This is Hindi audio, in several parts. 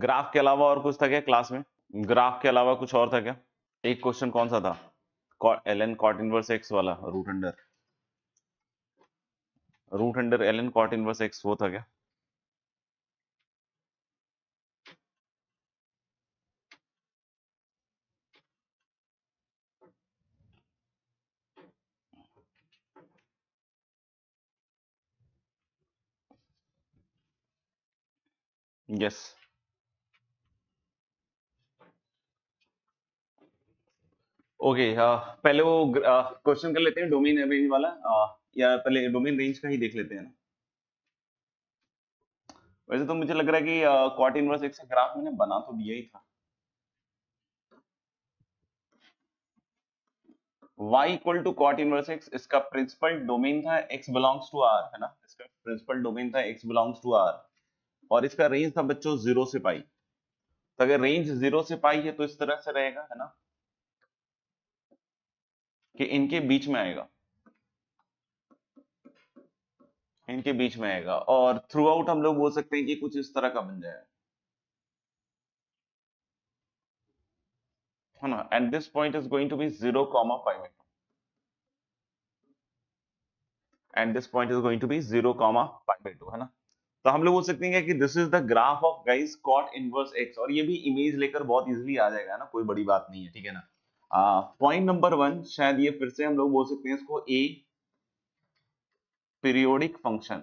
ग्राफ के अलावा और कुछ था क्या क्लास में? ग्राफ के अलावा कुछ और था क्या? एक क्वेश्चन कौन सा था? ln cot इनवर्स x वाला, root under ln cot inverse x, वो था क्या? यस। ओके, पहले वो क्वेश्चन कर लेते हैं डोमेन रेंज वाला, या पहले डोमेन रेंज का ही देख लेते हैं ना? वैसे तो मुझे लग रहा है कि कॉट इनवर्स एक्स का ग्राफ मैंने बना तो दिया ही था। y equal to cot inverse x, इसका प्रिंसिपल डोमेन था x बिलोंग्स टू r, है ना? इसका प्रिंसिपल डोमेन था x बिलोंग्स टू r, और इसका रेंज था बच्चों 0 से पाई। तो अगर रेंज 0 से पाई है तो इस तरह से रहेगा, है ना, कि इनके बीच में आएगा, इनके बीच में आएगा, और थ्रू आउट हम लोग बोल सकते हैं कि कुछ इस तरह का बन जाएगा, है ना? And this point is going to be 0, pi, and this point is going to be 0, पाई/2, है ना? तो हम लोग बोल सकते हैं कि this is the graph of guys cot inverse x, और ये भी इमेज लेकर बहुत इजीली आ जाएगा ना, कोई बड़ी बात नहीं है, ठीक है ना? पॉइंट नंबर 1, शायद ये फिर से हम लोग बोल सकते हैं इसको ए periodic function.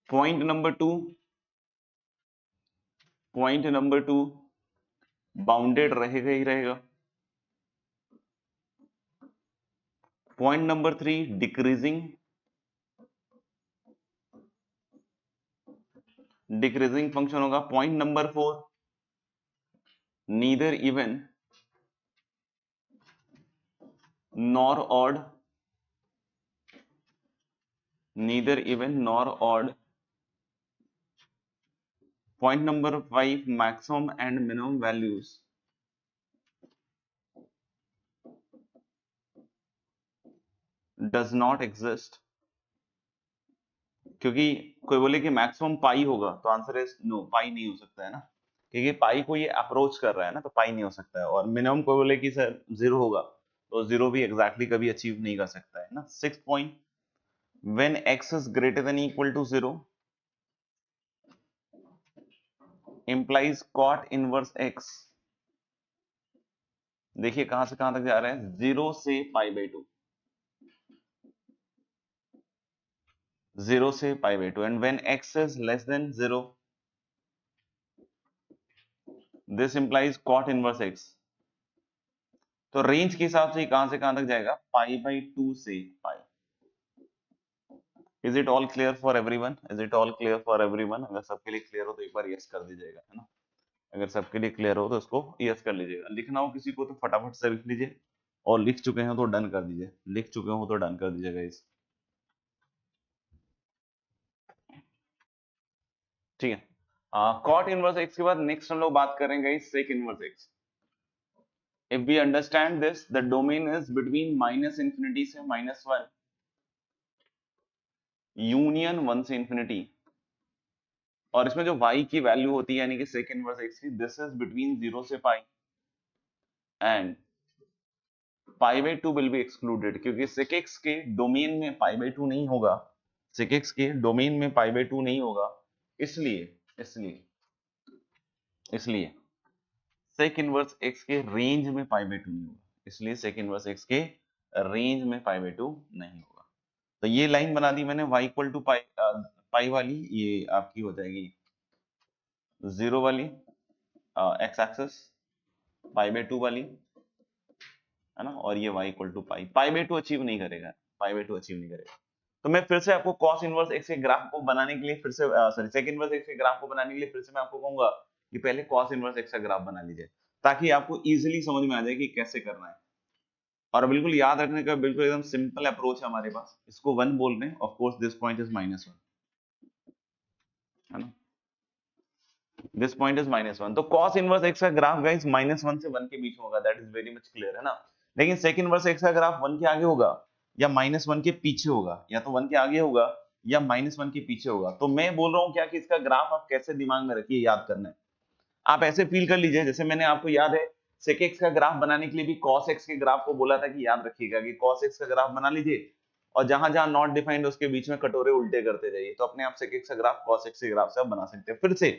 Point number 2, bounded रहेगा ही रहेगा। पॉइंट नंबर 3, डिक्रीजिंग फंक्शन होगा। Point number 4, neither even nor odd, neither even nor odd. Point number 5, maximum and minimum values does not exist. क्योंकि कोई बोले कि मैक्सिमम पाई होगा तो आंसर इज नो, पाई नहीं हो सकता, है ना? क्योंकि पाई को ये अप्रोच कर रहा है ना, तो पाई नहीं हो सकता है। और मिनिमम कोई बोले कि सर 0 होगा, तो 0 भी एग्जैक्टली कभी अचीव नहीं कर सकता है ना। 6 point, when x is greater than equal to 0 implies cot inverse x। देखिए कहां से कहां तक जा रहे हैं, 0 से पाई/2, 0 से पाई/2, and when x is less than 0 this implies cot inverse x। तो रेंज के हिसाब से कहां से कहां तक जाएगा, पाई/2 से पाई। Is it all clear for everyone? Is it all clear for everyone? अगर सबके लिए क्लियर हो तो एक बार यस कर दीजिएगा, है ना? अगर सबके लिए क्लियर हो तो इसको यस कर लीजिएगा। लिखना हो किसी को तो फटाफट से लिख लीजिए, और लिख चुके हैं तो डन कर दीजिए, लिख चुके हो तो डन कर दीजिएगा इस, ठीक है? कॉट इनवर्स एक्स के बाद नेक्स्ट हम लोग बात करेंगे sec inverse x. If we understand this, the domain is between -∞ से -1 यूनियन 1 से इंफिनिटी, और इसमें जो y की वैल्यू होती है यानी कि सेक इनवर्स एक्स की, दिस इज बिटवीन 0 से पाई एंड पाई/2 विल बी एक्सक्लूडेड, क्योंकि sec x के डोमेन में पाई/2 नहीं होगा, sec x के डोमेन में पाई/2 नहीं होगा, इसलिए इसलिए इसलिए sec इनवर्स x के रेंज में पाई/2 नहीं होगा, इसलिए sec इनवर्स x के रेंज में पाई/2 नहीं होगा। तो ये लाइन बना दी मैंने y इक्वल टू पाई वाली, ये आपकी हो जाएगी 0 वाली x एक्सेस, पाई/2 वाली, है ना? और ये y इक्वल टू पाई/2 अचीव नहीं करेगा, पाई/2 अचीव नहीं करेगा। तो मैं फिर से आपको cos इनवर्स x के ग्राफ को बनाने के लिए फिर से सॉरी sec इनवर्स x के ग्राफ को बनाने के लिए फिर से मैं आपको कहूंगा कि पहले cos इनवर्स x का ग्राफ बना लीजिए, ताकि आपको इजीली समझ में आ जाए कि कैसे करना है। और बिल्कुल याद रखने का बिल्कुल एकदम सिंपल अप्रोच है हमारे पास, इसको 1 बोल रहे हैं, of course this point is -1, है ना? दिस पॉइंट इज -1, तो cos इनवर्स x का ग्राफ गाइस -1 से 1 के बीच में होगा, that is very much clear, है ना? लेकिन sec इनवर्स x का ग्राफ 1 के आगे होगा, या -1 के पीछे होगा, या तो 1 के आगे होगा या -1 के पीछे होगा। तो मैं बोल रहा हूँ क्या कि इसका ग्राफ आप कैसे दिमाग में रखिए, याद करना है। आप ऐसे फील कर लीजिए जैसे मैंने आपको याद है sec x का ग्राफ बनाने के लिए भी cos x के ग्राफ को बोला था कि याद रखिएगा कि cos x का ग्राफ बना लीजिए और जहां जहां नॉट डिफाइंड उसके बीच में कटोरे उल्टे करते जाइए, तो अपने आप sec x का ग्राफ cos x के ग्राफ से आप बना सकते हैं। फिर से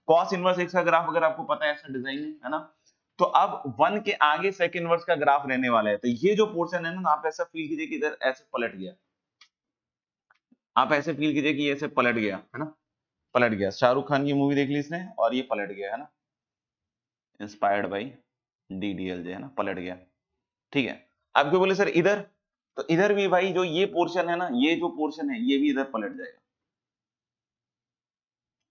cos इनवर्स x का ग्राफ अगर आपको पता है ऐसा डिजाइन है ना, तो अब 1 के आगे sec इनवर्स का ग्राफ रहने वाला है। तो ये जो पोर्शन है ना, आप ऐसा फील कीजिए कि इधर ऐसे पलट गया, आप ऐसे फील कीजिए कि ये ऐसे पलट गया है ना, पलट गया। शाहरुख खान की मूवी देख ली इसने और ये पलट गया है ना, इंस्पायर्ड बाई DDLJ है ना, पलट गया। ठीक है, अब क्यों बोले सर इधर, तो इधर भी भाई जो ये पोर्शन है ना, ये जो पोर्शन है ये भी इधर पलट जाएगा,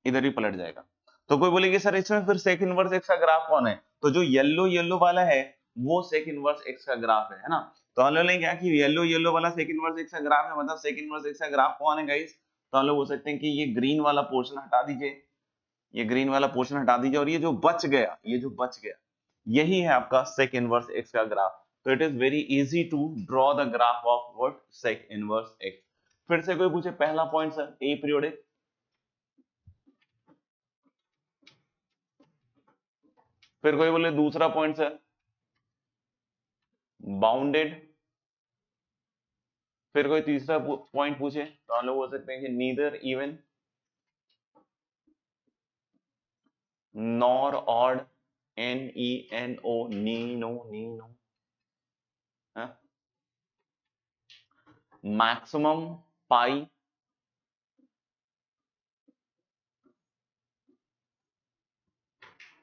इधर भी पलट जाएगा। तो कोई बोलेगी सर इसमें फिर सेक इनवर्स एक्स का ग्राफ कौन है, तो जो येलो येलो वाला है वो सेक इनवर्स एक्स का ग्राफ है ना। तो हम लोग ने क्या कि येलो येलो वाला सेक इनवर्स एक्स का ग्राफ है, मतलब सेक इनवर्स एक्स का ग्राफ कौन है गाइस, तो हम लोग बोल सकते हैं कि ये ग्रीन वाला पोर्शन हटा दीजिए, ये ग्रीन वाला पोर्शन हटा दीजिए और ये जो बच गया, ये जो बच गया यही है आपका sec इनवर्स x का ग्राफ। तो it is very easy to draw the graph of what sec inverse x। फिर से कोई पूछे पहला पॉइंट सर ए पीरियोडिक, फिर कोई बोले दूसरा पॉइंट सर बाउंडेड, फिर कोई तीसरा पॉइंट पूछे तो हम लोग बोल सकते हैं कि neither even nor odd, NENO, Nino Nino, maximum pi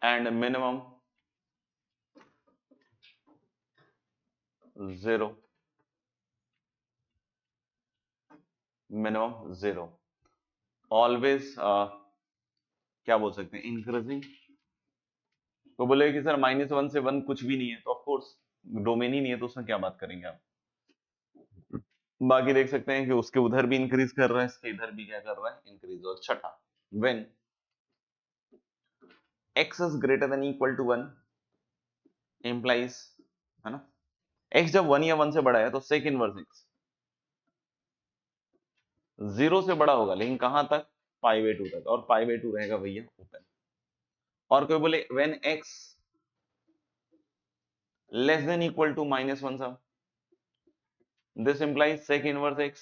and minimum 0, minimum 0, always क्या बोल सकते हैं इंक्रीजिंग। तो बोले कि सर -1 से 1 कुछ भी नहीं है, तो ऑफ कोर्स डोमेन ही नहीं है तो उसमें क्या बात करेंगे आप। बाकी देख सकते हैं कि उसके उधर भी इंक्रीज कर रहा है, इसके इधर भी क्या कर रहा है इंक्रीज। और छठा, when x is greater than equal to 1 implies, है ना, x जब 1 या 1 से बड़ा है तो sec इनवर्स x 0 से बड़ा होगा, लेकिन कहां तक, π/2 तक, और π/2 रहेगा भैया ओपन। और कोई बोले when x less than equal to -1 सब, this implies sec inverse x,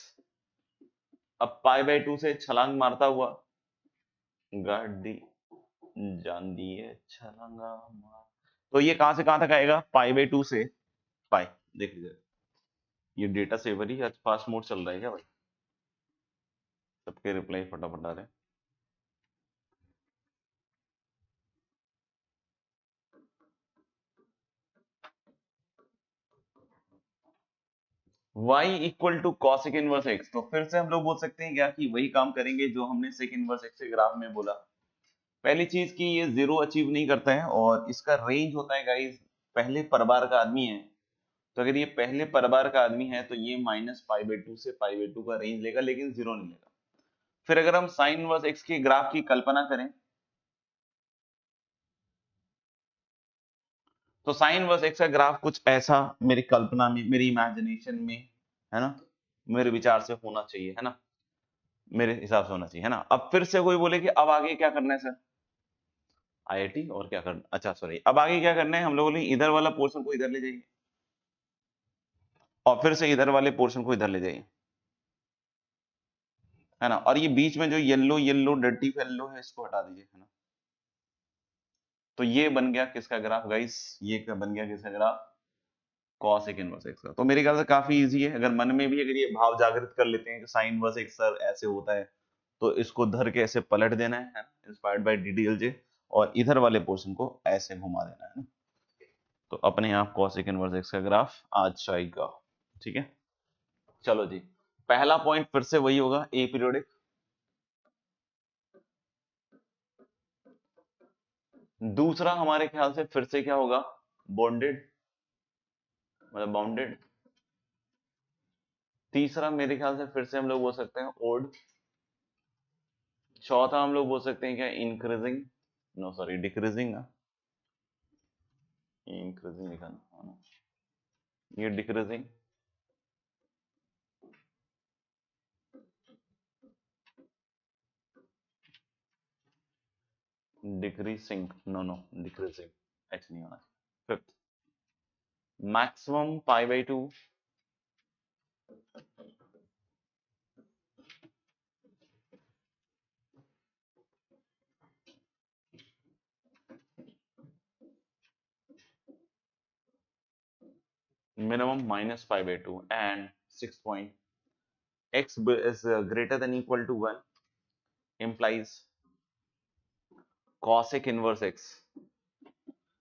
अब π/2 से छलांग मारता हुआ गाड़ी जान दिए छलांगा मार, तो ये कहां से कहां तक आएगा, π/2 से पाई। देख लीजिए ये डेटा सेवर ही आज फास्ट मोड चल रहा है क्या भाई, सबके रिप्लाई फटाफट आ रहे हैं। y equal to cosec inverse x, तो फिर से हम लोग बोल सकते हैं क्या कि वही काम करेंगे जो हमने सेक इनवर्स x के ग्राफ में बोला। पहली चीज कि ये 0 अचीव नहीं करता है और इसका रेंज होता है गाइस, पहले परबार का आदमी है, तो अगर ये पहले परबार का आदमी है तो ये -π/2 से π/2 का रेंज लेगा, लेकिन 0 नहीं लेगा। फिर अगर हम साइन इनवर्स x के ग्राफ की कल्पना करें, तो साइन इनवर्स x का ग्राफ कुछ ऐसा मेरी कल्पना में, मेरी इमेजिनेशन में, है ना, मेरे विचार से होना चाहिए, है ना, मेरे हिसाब से होना चाहिए, है ना। अब फिर से कोई बोले कि अब आगे क्या करना है सर, IIT और क्या करना, अच्छा सॉरी, अब आगे क्या करना है, हम लोगों ने इधर वाला पोर्शन को इधर ले जाइए और फिर से इधर वाले पोर्शन को इधर ले जाइए, है ना, और ये बीच में जो येलो येलो डर्टी येलो है इसको हटा दीजिए, है ना। तो ये बन गया किसका ग्राफ गाइस, ये क्या बन गया किसका ग्राफ, cosec इनवर्स x का। तो मेरे ख्याल से काफी इजी है, अगर मन में भी अगर ये भाव जागृत कर लेते हैं कि साइन इनवर्स x सर ऐसे होता है, तो इसको धर के ऐसे पलट देना है, इंस्पायर्ड बाय DDLJ, और इधर वाले पोर्शन को ऐसे घुमा देना है ना, तो अपने आप cosec इनवर्स x का ग्राफ आ जाएगा। ठीक है, चलो जी, पहला पॉइंट फिर से वही होगा ए पीरियोडिक। दूसरा हमारे ख्याल से फिर से क्या होगा, बॉन्डेड, मतलब बाउंडेड। तीसरा मेरे ख्याल से फिर से हम लोग बोल सकते हैं ओड। चौथा हम लोग बोल सकते हैं क्या, increasing, no sorry decreasing, increasing लिखा ना, ये decreasing. Decreasing, no decreasing, H नहीं होना। Fifth, maximum pi by two minimum minus pi by 2 and 6 point x is greater than equal to 1 implies cosec inverse x।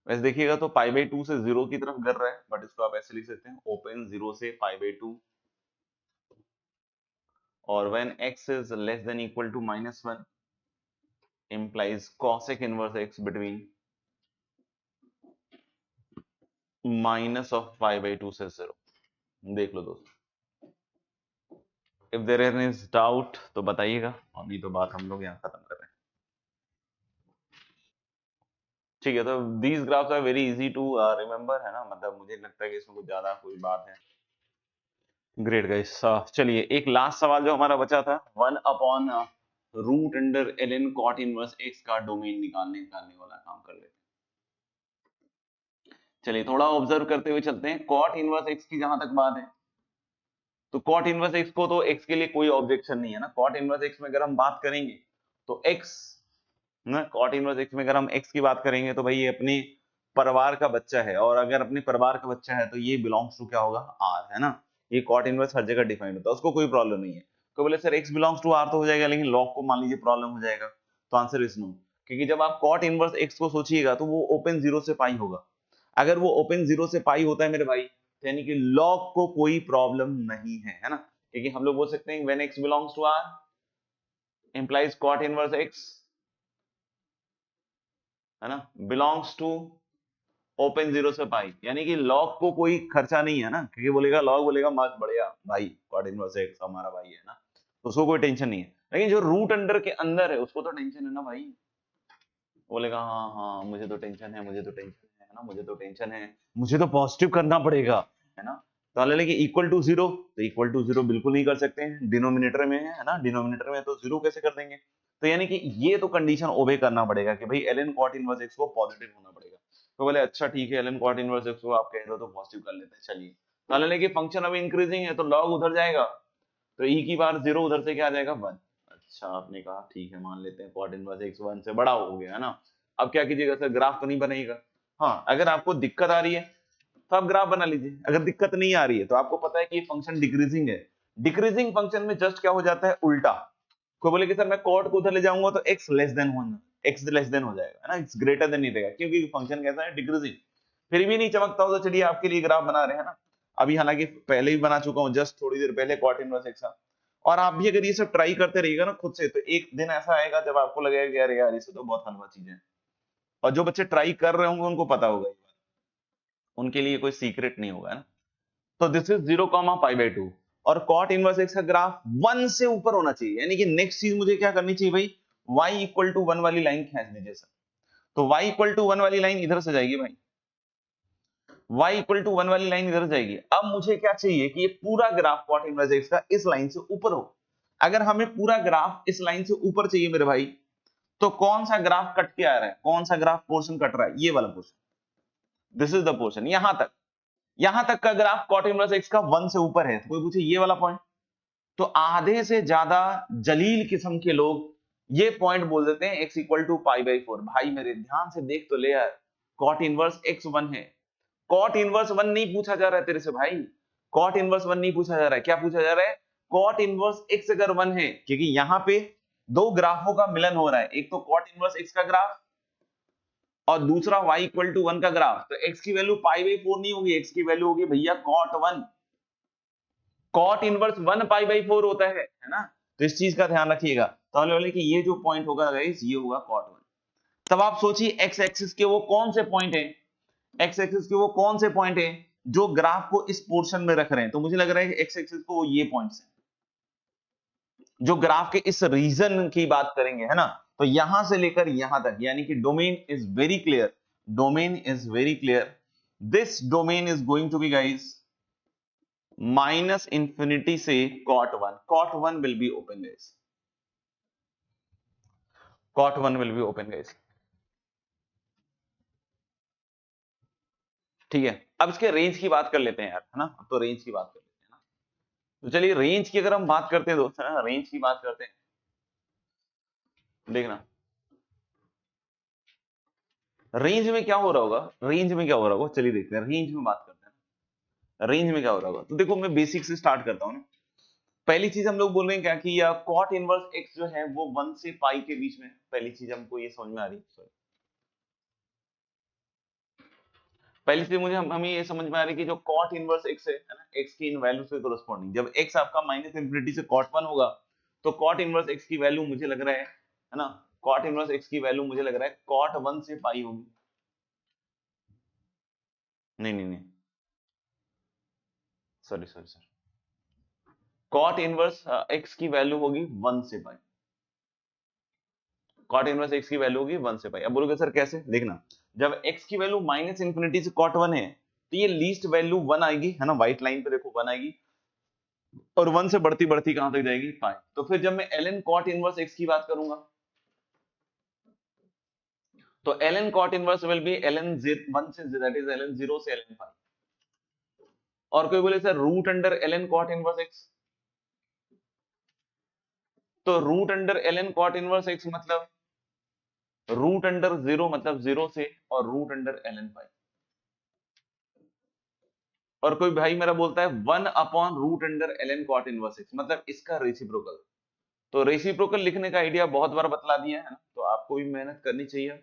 वैसे देखिएगा तो पाई बाई 2 से 0 की तरफ गिर रहा है, बट इसको आप ऐसे लिख सकते हैं ओपन 0 से पाई बाई 2, और when x is less than equal to minus 1 implies cosec inverse x between minus of pi by 2 से 0। देख लो दोस्तों, इफ देयर इज डाउट तो बताइएगा, और नहीं तो बात हम लोग यहाँ खत्म कर रहे हैं। ठीक है, तो these graphs are very easy to remember, है ना, मतलब मुझे लगता है कि इसमें कुछ ज्यादा कोई बात है। ग्रेट गाइस, चलिए एक लास्ट सवाल जो हमारा बचा था, 1 upon root under ln cot inverse x का डोमेन निकालने वाला काम कर लेते हैं। चलिए थोड़ा ऑब्जर्व करते हुए चलते हैं। cot इनवर्स x की जहां तक बात है, तो cot इनवर्स x को तो x के लिए कोई ऑब्जेक्शन नहीं है ना। cot इनवर्स x में अगर हम बात करेंगे तो x ना, cot इनवर्स x में अगर हम x की बात करेंगे तो भाई ये अपने परिवार का बच्चा है, और अगर अपने परिवार का बच्चा है तो ये बिलोंग्स टू क्या होगा, r, है ना। ये cot इनवर्स हर जगह डिफाइंड होता है, उसको कोई प्रॉब्लम नहीं है। तो बोले sir x belongs to r तो हो जाएगा, लेकिन log को मान लीजिए प्रॉब्लम हो जाएगा, तो आंसर इज नो। क्योंकि जब आप cot इनवर्स x को सोचिएगा तो वो ओपन 0 से पाई होगा। अगर वो ओपन 0 से पाई होता है मेरे भाई, तो यानी कि log को कोई प्रॉब्लम नहीं है ना। क्योंकि हम लोग बोल सकते हैं when x belongs to r implies cot inverse x, है ना, बिलोंग्स टू ओपन 0 से पाई, यानी कि लॉग को कोई खर्चा नहीं है ना। क्योंकि बोलेगा लॉग, बोलेगा मस्त बढ़िया भाई, कॉट इनवर्स एक्स हमारा भाई है ना, तो उसको कोई टेंशन नहीं है। लेकिन जो रूट अंडर के अंदर है उसको तो टेंशन है ना भाई। बोलेगा हाँ हाँ मुझे तो टेंशन है, मुझे तो टेंशन है ना, मुझे तो टेंशन है, मुझे तो पॉजिटिव करना पड़ेगा, है ना। तो हालांकि कि इक्वल टू जीरो, तो इक्वल टू जीरो बिल्कुल नहीं कर सकते हैं, डिनोमिनेटर में है ना, डिनोमिनेटर में तो जीरो कैसे कर देंगे। तो यानी कि ये तो कंडीशन ओबे करना पड़ेगा कि भाई ln cot इनवर्स x को पॉजिटिव होना पड़ेगा। तो बोले अच्छा ठीक है, ln cot इनवर्स x को आप कह रहे हो तो पॉजिटिव कर लेते हैं, चलिए। तो हालांकि फंक्शन अभी इंक्रीजिंग है तो log उधर जाएगा, तो e की बार जीरो उधर से क्या आ जाएगा, 1। अच्छा आपने कहा ठीक है, मान लेते हैं cot इनवर्स x 1 से बड़ा हो गया, है ना। अब क्या कीजिएगा सर, ग्राफ तो नहीं बनेगा। हाँ, अगर आपको दिक्कत आ रही है तो आप ग्राफ बना लीजिए, अगर दिक्कत नहीं आ रही है तो आपको पता है कि ये फंक्शन डिक्रीजिंग है। डिक्रीजिंग फंक्शन में जस्ट क्या हो जाता है, उल्टा। कोई बोले कि सर मैं कॉट को उधर ले जाऊंगा तो x लेस देन होना, x लेस देन हो जाएगा, है ना, x ग्रेटर देन नहीं देगा, क्योंकि फंक्शन कैसा है, डिक्रीजिंग। फिर भी नहीं चमकता हो तो चलिए आपके लिए ग्राफ बना रहे हैं ना। अभी हालांकि पहले ही बना चुका हूं, जस्ट थोड़ी देर पहले कॉट इनवर्स x का। और आप भी अगर ये सब ट्राई करते रहिएगा ना खुद से, तो एक दिन ऐसा आएगा जब आपको लगेगा कि यार यार इसे तो बहुत हलवा चीज है। और जो बच्चे ट्राई कर रहे होंगे उनको पता होगा ये बात, उनके लिए कोई सीक्रेट नहीं होगा ना। तो दिस इज 0 पाई बाई 2, और कॉट इनवर्स एक्स का ग्राफ 1 से ऊपर होना चाहिए, यानी कि नेक्स्ट चीज मुझे क्या करनी चाहिए भाई, y इक्वल टू 1 वाली लाइन खींच दीजिए सर। तो y इक्वल टू 1 वाली लाइन इधर से जाएगी भाई, y इक्वल टू 1 वाली लाइन इधर जाएगी। अब मुझे क्या चाहिए कि ये पूरा ग्राफ कॉट इनवर्स एक्स का इस लाइन से ऊपर हो। अगर हमें पूरा ग्राफ इस लाइन से ऊपर चाहिए मेरे भाई, तो कौन सा ग्राफ कट के आ रहा है, कौन सा ग्राफ पोर्शन कट रहा है, ये वाला portion, this is the portion. यहां तक का ग्राफ कॉट इनवर्स एक्स का 1 से ऊपर है, तो कोई पूछे ये वाला पॉइंट, तो आधे से ज्यादा जलील किस्म के लोग ये पॉइंट बोल देते हैं x equal to pi by 4। भाई मेरे ध्यान से देख तो ले यार, कॉट इनवर्स x 1 है, कॉट इनवर्स 1 नहीं पूछा जा रहा है तेरे से भाई, कॉट इनवर्स 1 नहीं पूछा जा रहा है, क्या पूछा जा रहा है, कॉट इनवर्स x अगर 1 है, क्योंकि यहां पे दो ग्राफों का मिलन हो रहा है, एक तो कॉट इनवर्स x का ग्राफ और दूसरा y इक्वल टू 1 का ग्राफ। तो x की वैल्यू पाई बाई 4 नहीं होगी, x की वैल्यू होगी भैया cot 1। Cot inverse 1 pi by 4 होता है ना। तो इस चीज का ध्यान रखिएगा, तो बोले कि ये जो पॉइंट होगा गाइस ये होगा कॉट 1। तब आप सोचिए एक्स एक्सिस के वो कौन से पॉइंट है, एक्स एक्सिस के वो कौन से पॉइंट है जो ग्राफ को इस पोर्शन में रख रहे हैं। तो मुझे लग रहा है कि एक्स एक्सिस को वो ये पॉइंट्स हैं जो ग्राफ के इस रीजन की बात करेंगे, है ना। तो यहां से लेकर यहां तक, यानी कि domain is very clear, domain is very clear, this domain is going to be guys minus infinity से cot 1, cot 1 will be open guys, cot 1 will be open guys। ठीक है, अब इसके रेंज की बात कर लेते हैं यार, है ना, अब तो रेंज की बात कर लेते हैं ना। तो चलिए रेंज की अगर हम बात करते हैं दोस्त, है ना, रेंज की बात करते हैं, देखना रेंज में क्या हो रहा होगा, रेंज में क्या हो रहा होगा, चलिए देखते हैं, रेंज में बात करते हैं, रेंज में क्या हो रहा होगा। तो देखो मैं बेसिक से स्टार्ट करता हूँ ना। पहली चीज हम लोग बोल रहे हैं क्या कि कॉट इनवर्स एक्स जो है वो 1 से पाई के बीच में, पहली चीज हमको ये समझ में आ रही है। पहली चीज मुझे हमें ये समझ में आ रही है कि जो कॉट इनवर्स एक्स है ना, एक्स की इन वैल्यू से कोरोस्पोंडिंग, जब एक्स आपका माइनस इंफिनिटी से कॉट 1 होगा, तो कॉट इनवर्स एक्स की वैल्यू मुझे लग रहा है ना, कॉट इनवर्स एक्स की वैल्यू मुझे लग रहा है कॉट 1 से पाई होगी। नहीं नहीं नहीं, sorry sorry sir, cot inverse x की वैल्यू होगी 1 से पाई, कॉट इनवर्स एक्स की वैल्यू होगी 1 से पाई। अब बोलोगे सर कैसे, देखना, जब एक्स की वैल्यू माइनस इंफिनिटी से कॉट 1 है, तो ये लीस्ट वैल्यू 1 आएगी, है ना, व्हाइट लाइन पे देखो 1 आएगी, और 1 से बढ़ती बढ़ती कहां तक जाएगी, पाई। तो फिर जब मैं ln cot इनवर्स x की बात करूंगा, तो ln cot inverse will be ln 1 से, दैट इज ln 0 से ln पाई। और कोई बोले sir root under ln cot inverse x, तो root under ln cot inverse x मतलब रूट अंडर 0 मतलब 0 से, और रूट अंडर ln पाई। और कोई भाई मेरा बोलता है 1 upon root under ln cot inverse x मतलब इसका रेसिप्रोकल। तो रेसिप्रोकल लिखने का आइडिया बहुत बार बतला दिया है ना, तो आपको भी मेहनत करनी चाहिए।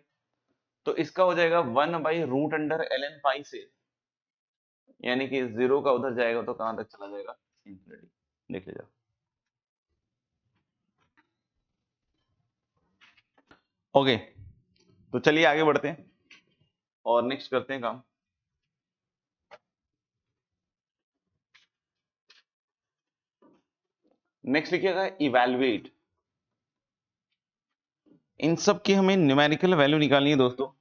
तो इसका हो जाएगा 1 बाई रूट अंडर ln पाई से, यानी कि 0 का उधर जाएगा तो कहां तक चला जाएगा, इंफिनिटी। लिख लीजिए। ओके, तो चलिए आगे बढ़ते हैं और नेक्स्ट करते हैं काम। नेक्स्ट लिखिएगा इवैल्यूएट। इन सब की हमें न्यूमेरिकल वैल्यू निकालनी है दोस्तों।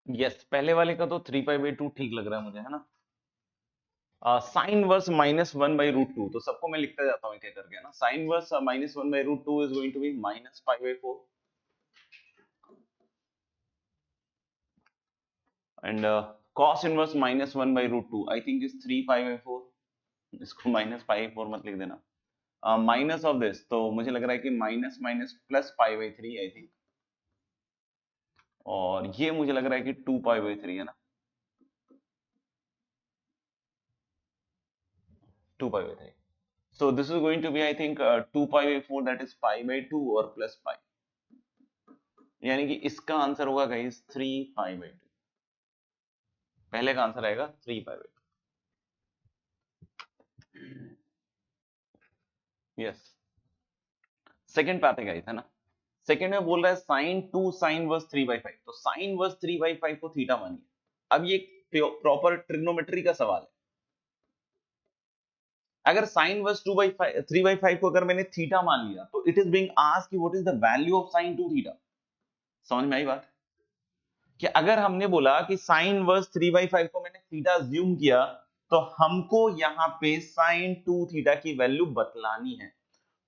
यस, पहले वाले का तो 3 पाई बाई 2 ठीक लग रहा है मुझे, है ना। साइन वर्स -1/√2, तो सबको मैं लिखता जाता हूँ क्या करके, है ना। Sine inverse -1/√2 is going to be -π/4 and cos inverse -1/√2 I think is 3π/4। इसको -π/4 मत लिख देना। माइनस ऑफ दिस, तो मुझे लग रहा है कि minus minus plus π/3 I think, और ये मुझे लग रहा है कि 2π/3 है ना, 2π/3। So this is going to be I think 2π/4 that is π/2 और प्लस पाई, यानी कि इसका आंसर होगा गाइस 3π/2। पहले का आंसर आएगा 3π/2। यस, सेकंड पे आते गाइस, है ना। सेकंड में बोल रहा है साइन 2 साइन वर्स 3/5, तो साइन वर्स 3/5 को थीटा मानिए। अब ये प्रॉपर ट्रिग्नोमेट्री का सवाल है। अगर साइन वर्स 3/5 को अगर मैंने थीटा मान लिया, तो it is being asked what is the value of sine 2 theta. समझ में आई बात कि अगर हमने बोला कि साइन वर्स 3/5 को मैंने थीटा अज्यूम किया, तो हमको यहाँ पे साइन 2 थीटा की वैल्यू बतलानी है।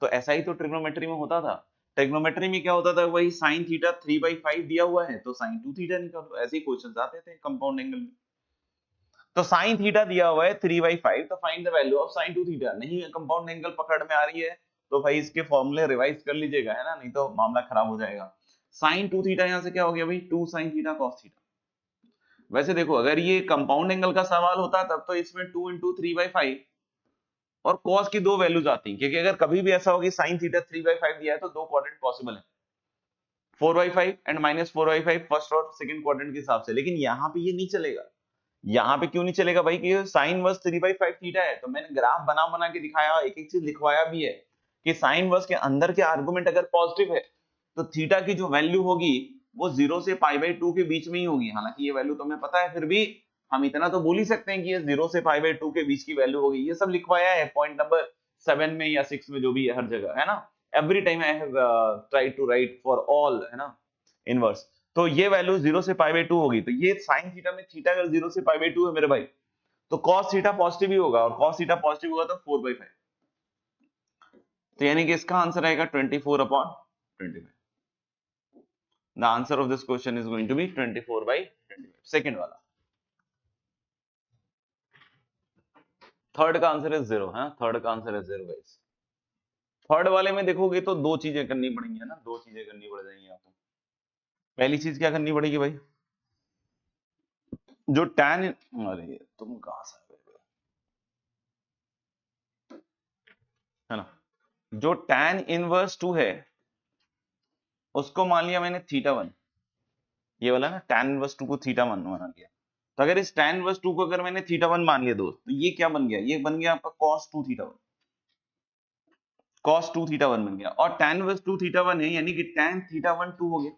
तो ऐसा ही तो ट्रिग्नोमेट्री में होता था। ट्रिग्नोमेट्री में क्या होता था, वही साइन थीटा 3/5 दिया हुआ है तो साइन 2 थीटा निकालो, ऐसे ही क्वेश्चंस आते थे कंपाउंड एंगल में। तो साइन थीटा दिया हुआ है 3/5, तो find the value of sine 2 theta. नहीं कंपाउंड एंगल पकड़ में आ रही है तो भाई इसके फॉर्मूले रिवाइज कर लीजिएगा, है ना, नहीं तो मामला खराब हो जाएगा। साइन 2 थीटा यहां से क्या हो गया भाई, 2 साइन थीटा कॉस थीटा। वैसे देखो, अगर ये कंपाउंड एंगल का सवाल होता तब तो इसमें 2 इंटू 3/5 और कॉस की दो वैल्यूज आती, क्योंकि अगर कभी भी ऐसा हो कि साइन थीटा 3/5 दिया है तो दो क्वाड्रेंट पॉसिबल है, 4/5 एंड -4/5 फर्स्ट और सेकंड क्वाड्रेंट के हिसाब से। लेकिन यहाँ पे ये नहीं चलेगा। यहाँ पे क्यों नहीं चलेगा भाई, कि साइन वर्स 3/5 थीटा है, तो मैंने ग्राफ बना बना के दिखाया, एक एक चीज लिखवाया भी है कि साइन वर्स के अंदर के आर्गुमेंट अगर पॉजिटिव है तो थीटा की जो वैल्यू होगी वो 0 से π/2 के बीच में ही होगी। हालांकि ये वैल्यू तो हमें पता है, फिर भी हम इतना तो बोल ही सकते हैं कि ये 0 से π/2 के बीच की वैल्यू होगी। ये सब लिखवाया है पॉइंट नंबर 7 में या 6 में, जो भी है, हर जगह, है ना। Every time I have tried to write for all, है ना, इनवर्स। तो ये वैल्यू 0 से π/2 होगी, तो ये साइन थीटा में थीटा अगर 0 से π/2 है मेरे भाई, तो cos थीटा पॉजिटिव ही होगा, और cos थीटा पॉजिटिव होगा तो 4/5। तो यानी कि इसका आंसर आएगा 24/25। The answer of this question is going to be 24/25, second वाला। थर्ड का आंसर है 0, है, थर्ड का आंसर है 0 गाइस। थर्ड वाले में देखोगे तो दो चीजें करनी पड़ेंगी, है ना, दो चीजें करनी पड़ जाएंगी आपको। पहली चीज क्या करनी पड़ेगी भाई, जो tan, अरे तुम कहां से आ गए, है ना, जो tan इनवर्स 2 है उसको मान लिया मैंने θ1, ये वाला ना, tan इनवर्स 2 को θ1 मान लिया। तो अगर इस tan इनवर्स 2 को अगर मैंने θ1 मान लिया दोस्त, तो ये क्या बन गया, ये बन गया आपका cos 2 θ1, cos 2 θ1 बन गया। और tan इनवर्स 2 θ1 है, यानी कि tan θ1 2 हो गया।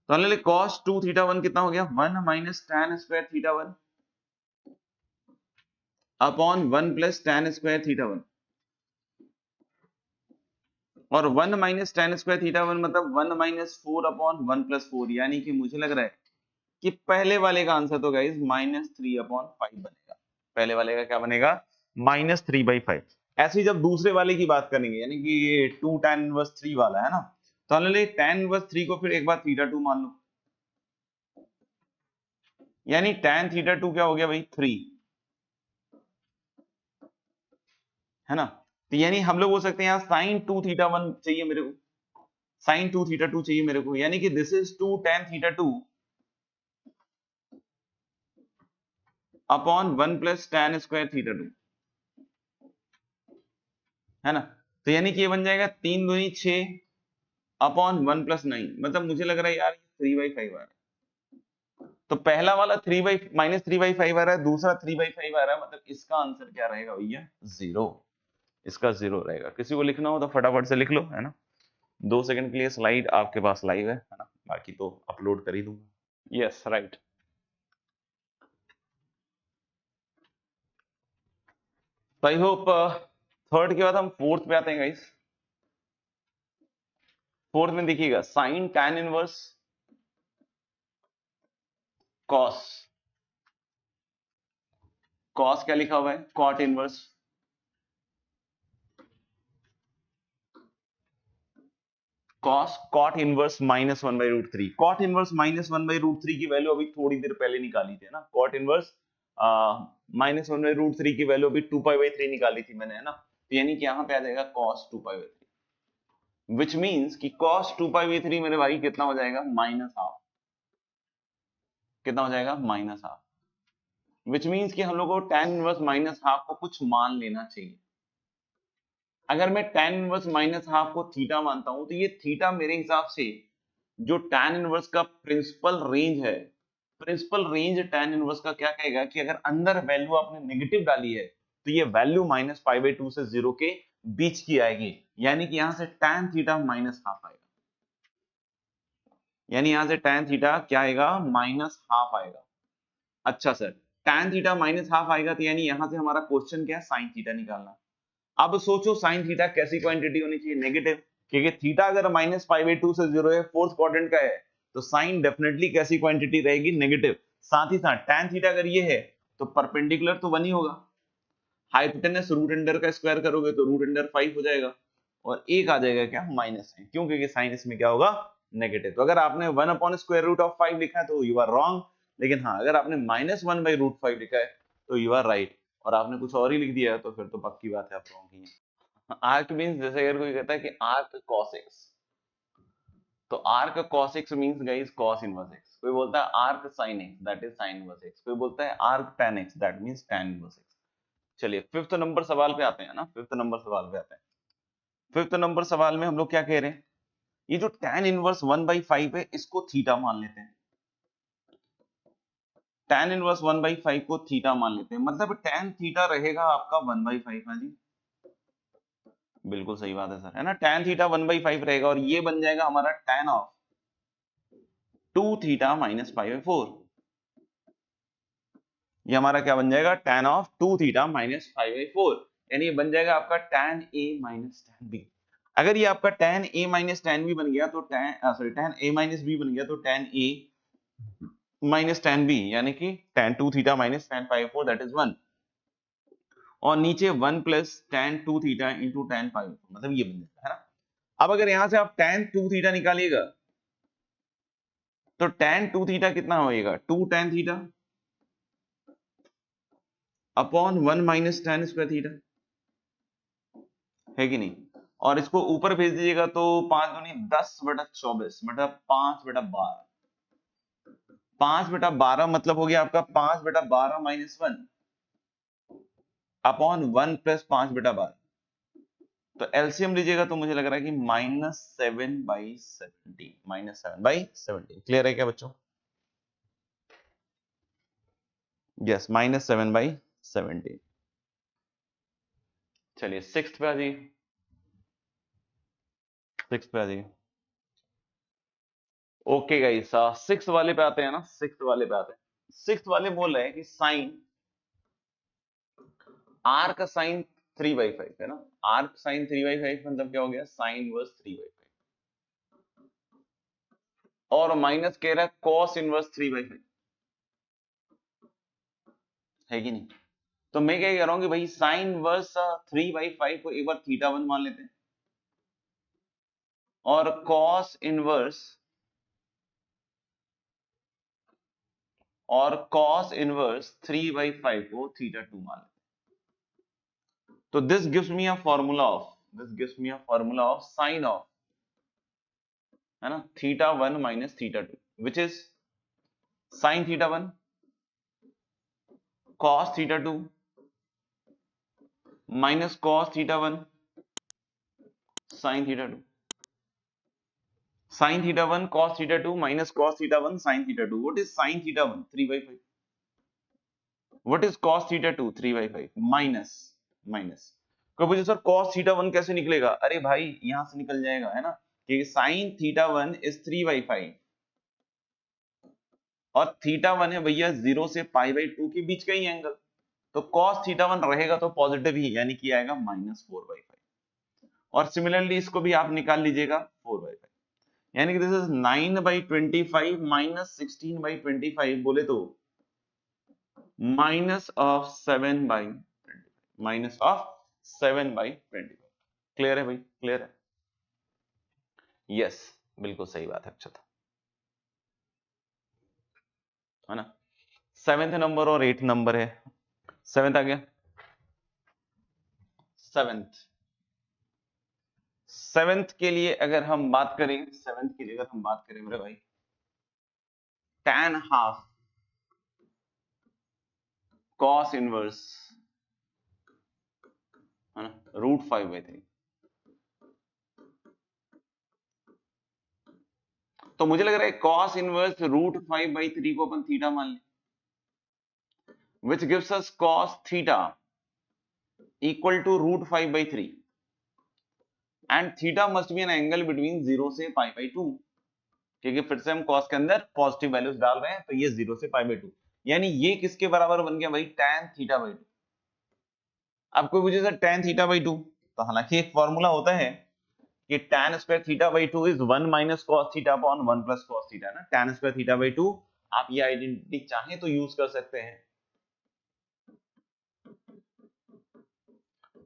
तो ले cos 2 θ1 कितना हो गया, 1 minus tan square θ1 upon 1 plus tan square θ1, और 1 माइनस tan स्क्वायर θ1 मतलब 1 माइनस 4 अपॉन 1 प्लस 4, यानी कि मुझे लग रहा है कि पहले वाले का आंसर तो गाइस -3/5 बनेगा। पहले वाले का क्या बनेगा, -3/5। ऐसे ही जब दूसरे वाले की बात करेंगे, यानी कि ये 2 tan इनवर्स 3 वाला है ना, तो हमने ले tan इनवर्स 3 को फिर एक बार θ2 मान लो, यानी tan θ2 क्या हो गया भाई 3, है ना। तो यानी हम लोग बोल सकते हैं यहाँ sin 2 θ1 चाहिए मेरे को, sin 2 θ2 चाहिए मेरे को, यानी कि this is 2 tan θ2 upon 1 plus tan square θ2, है ना। तो यानी कि ये बन जाएगा 3 दूनी 6 अपॉन 1 प्लस 9, मतलब मुझे लग रहा है यार 3/5 आ रहा है। तो पहला वाला -3/5 आ रहा है, दूसरा 3/5 आ रहा है, मतलब इसका आंसर क्या रहेगा भैया, 0। इसका 0 रहेगा। किसी को लिखना हो तो फटाफट से लिख लो, है ना। 2 सेकंड के लिए स्लाइड आपके पास लाइव है ना, बाकी तो अपलोड कर ही दूंगा। Yes right. तो आई होप थर्ड के बाद हम फोर्थ पे आते हैं गाइस। फोर्थ में देखिएगा sine tan inverse cos, cos क्या लिखा हुआ है, cot inverse, cos cot inverse minus 1/√3। Cot inverse minus 1/√3 की वैल्यू अभी थोड़ी देर पहले निकाली थी ना, कॉट इनवर्स माइनस 1/√3 की वैल्यू अभी 2π/3 निकाली थी मैंने, है ना। तो यानी कि यहां पे आ जाएगा cos 2π/3, विच मीन्स कि cos 2π/3 मेरे भाई कितना हो जाएगा, -½ कितना हो जाएगा, -½ विच मीन्स कि हम लोग को tan इनवर्स -½ को कुछ मान लेना चाहिए। अगर मैं tan इनवर्स -½ को थीटा मानता हूं तो ये थीटा मेरे हिसाब से जो tan इनवर्स का प्रिंसिपल रेंज है, प्रिंसिपल रेंज tan इनवर्स का क्या कहेगा कि अगर अंदर वैल्यू आपने नेगेटिव डाली है तो ये वैल्यू -π/2 से 0 के बीच की आएगी, यानी कि यहां से tan थीटा -½ आएगा, यानी यहां से tan थीटा क्या आएगा, -½ आएगा। अच्छा सर, tan थीटा -½ आएगा तो यानी यहां से हमारा क्वेश्चन क्या है, sin थीटा निकालना। अब सोचो sin थीटा कैसी क्वांटिटी होनी चाहिए, नेगेटिव, क्योंकि थीटा अगर -π/2 से 0 है, फोर्थ क्वाड्रेंट का है, तो साइन डेफिनेटली कैसी क्वांटिटी रहेगी, नेगेटिव। साथ ही साथ tan थीटा अगर ये है तो परपेंडिकुलर तो 1 ही होगा, हाइपोटेनस रूट अंडर का स्क्वायर करोगे तो रूट अंडर 5 हो जाएगा, और एक आ जाएगा क्या, माइनस है, क्यों, क्योंकि साइन इसमें क्या होगा, नेगेटिव। तो अगर आपने 1/√5 लिखा है तो यू आर रॉन्ग, लेकिन हाँ अगर आपने -1/√5 लिखा है तो यू आर राइट, और आपने कुछ और ही लिख दिया तो फिर तो पक्की बात है आप रॉन्ग ही हैं। आर्क मींस जैसे अगर कोई कहता है कि आर्क cos x, तो arc cos x means guys cos inverse x। कोई बोलता है arc sin x, that is sin inverse x। कोई बोलता है arc tan x, that means tan inverse x। चलिए फिफ्थ नंबर सवाल पे आते हैं ना, फिफ्थ नंबर सवाल पे आते हैं। फिफ्थ नंबर सवाल में हम लोग क्या कह रहे हैं, ये जो tan इनवर्स 1/5 है इसको थीटा मान लेते हैं, tan इनवर्स 1/5 को थीटा मान लेते हैं, मतलब tan थीटा रहेगा आपका 1/5। हाँ जी बिल्कुल सही बात है सर, है ना, tan थीटा 1/5 रहेगा, और ये बन जाएगा हमारा tan ऑफ 2 थीटा -π/4। ये हमारा क्या बन जाएगा, tan ऑफ 2 थीटा -π/4, यानी ये बन जाएगा आपका tan a tan b। अगर ये आपका tan a tan b बन गया तो tan a b बन गया तो tan a tan b, यानी कि tan 2 theta tan π/4 that is 1, और नीचे 1 plus tan 2 theta into tan π/4, मतलब ये बन जाएगा, है ना। अब अगर यहां से आप tan 2 थीटा निकालिएगा तो tan 2 थीटा कितना होएगा, 2 tan theta upon 1 minus tan square theta, है कि नहीं। और इसको ऊपर भेज दीजिएगा तो 5 दूनी 10/24 मतलब 5/12, 5/12 मतलब हो गया आपका 5/12 माइनस 1 अपॉन 1 प्लस 5/12। तो एलसीएम लीजिएगा तो मुझे लग रहा है कि -7/17, -7/17। क्लियर है क्या बच्चों, यस -7/17। चलिए सिक्स्थ पे आ जाइए, सिक्स्थ पे आ जाइए। ओके गाइस, सिक्स्थ वाले पे आते हैं ना, सिक्स्थ वाले पे आते हैं। सिक्स्थ वाले बोल रहे हैं कि साइन आर का साइन 3/5 है ना, आर्क साइन 3/5 मतलब क्या हो गया, साइन इनवर्स 3/5, और माइनस कह रहा है कॉस इनवर्स 3/5, है कि नहीं। तो मैं क्या कह रहा हूं कि भाई साइन इनवर्स 3/5 को एक बार θ1 मान लेते हैं, और कॉस इनवर्स और cos इनवर्स 3/5 को θ2 मान लेते हैं। तो this gives me a formula of sine of, है ना, θ1 minus θ2, which is sine θ1 cos θ2 minus cos θ1 sin θ2, sin θ1 cos θ2 minus cos θ1 sin θ2। What is sin θ1? 3/5. What is cos θ2? 3/5 minus minus। कोई पूछे सर cos θ1 कैसे निकलेगा, अरे भाई यहां से निकल जाएगा, है ना, कि sin θ1 is 3/5 और θ1 है भैया 0 से π/2 के बीच का ही एंगल, तो cos θ1 रहेगा तो पॉजिटिव ही, यानी कि आएगा -4/5। और सिमिलरली इसको भी आप निकाल लीजिएगा 4/5। यानी कि दिस इज 9/25 माइनस 16/25 बोले तो minus of 7/25 minus of 7/25। Clear है भाई, क्लियर है? यस, बिल्कुल सही बात है अक्षत, है ना? 7th नंबर और 8th नंबर है। 7th आ गया। 7th के लिए अगर हम बात करें, 7th के लिए अगर हम बात करें मेरे भाई, tan हाफ cos इनवर्स, है ना, √5/3। तो मुझे लग रहा है cos इनवर्स √5/3 को अपन थीटा मान लें, which gives us cos theta equal to √5/3 and theta must be an angle between 0 से π/2, क्योंकि फिर से हम cos के अंदर पॉजिटिव वैल्यूज डाल रहे हैं, तो ये 0 से π/2, यानी ये किसके बराबर बन गया भाई, tan θ/2। अब कोई पूछे सर tan θ/2, तो हालांकि एक फॉर्मूला होता है कि tan square θ/2 is 1 minus cos θ upon 1 plus cos θ, ना, tan स्क्वायर θ/2 आप ये आइडेंटिटी चाहे तो यूज कर सकते हैं,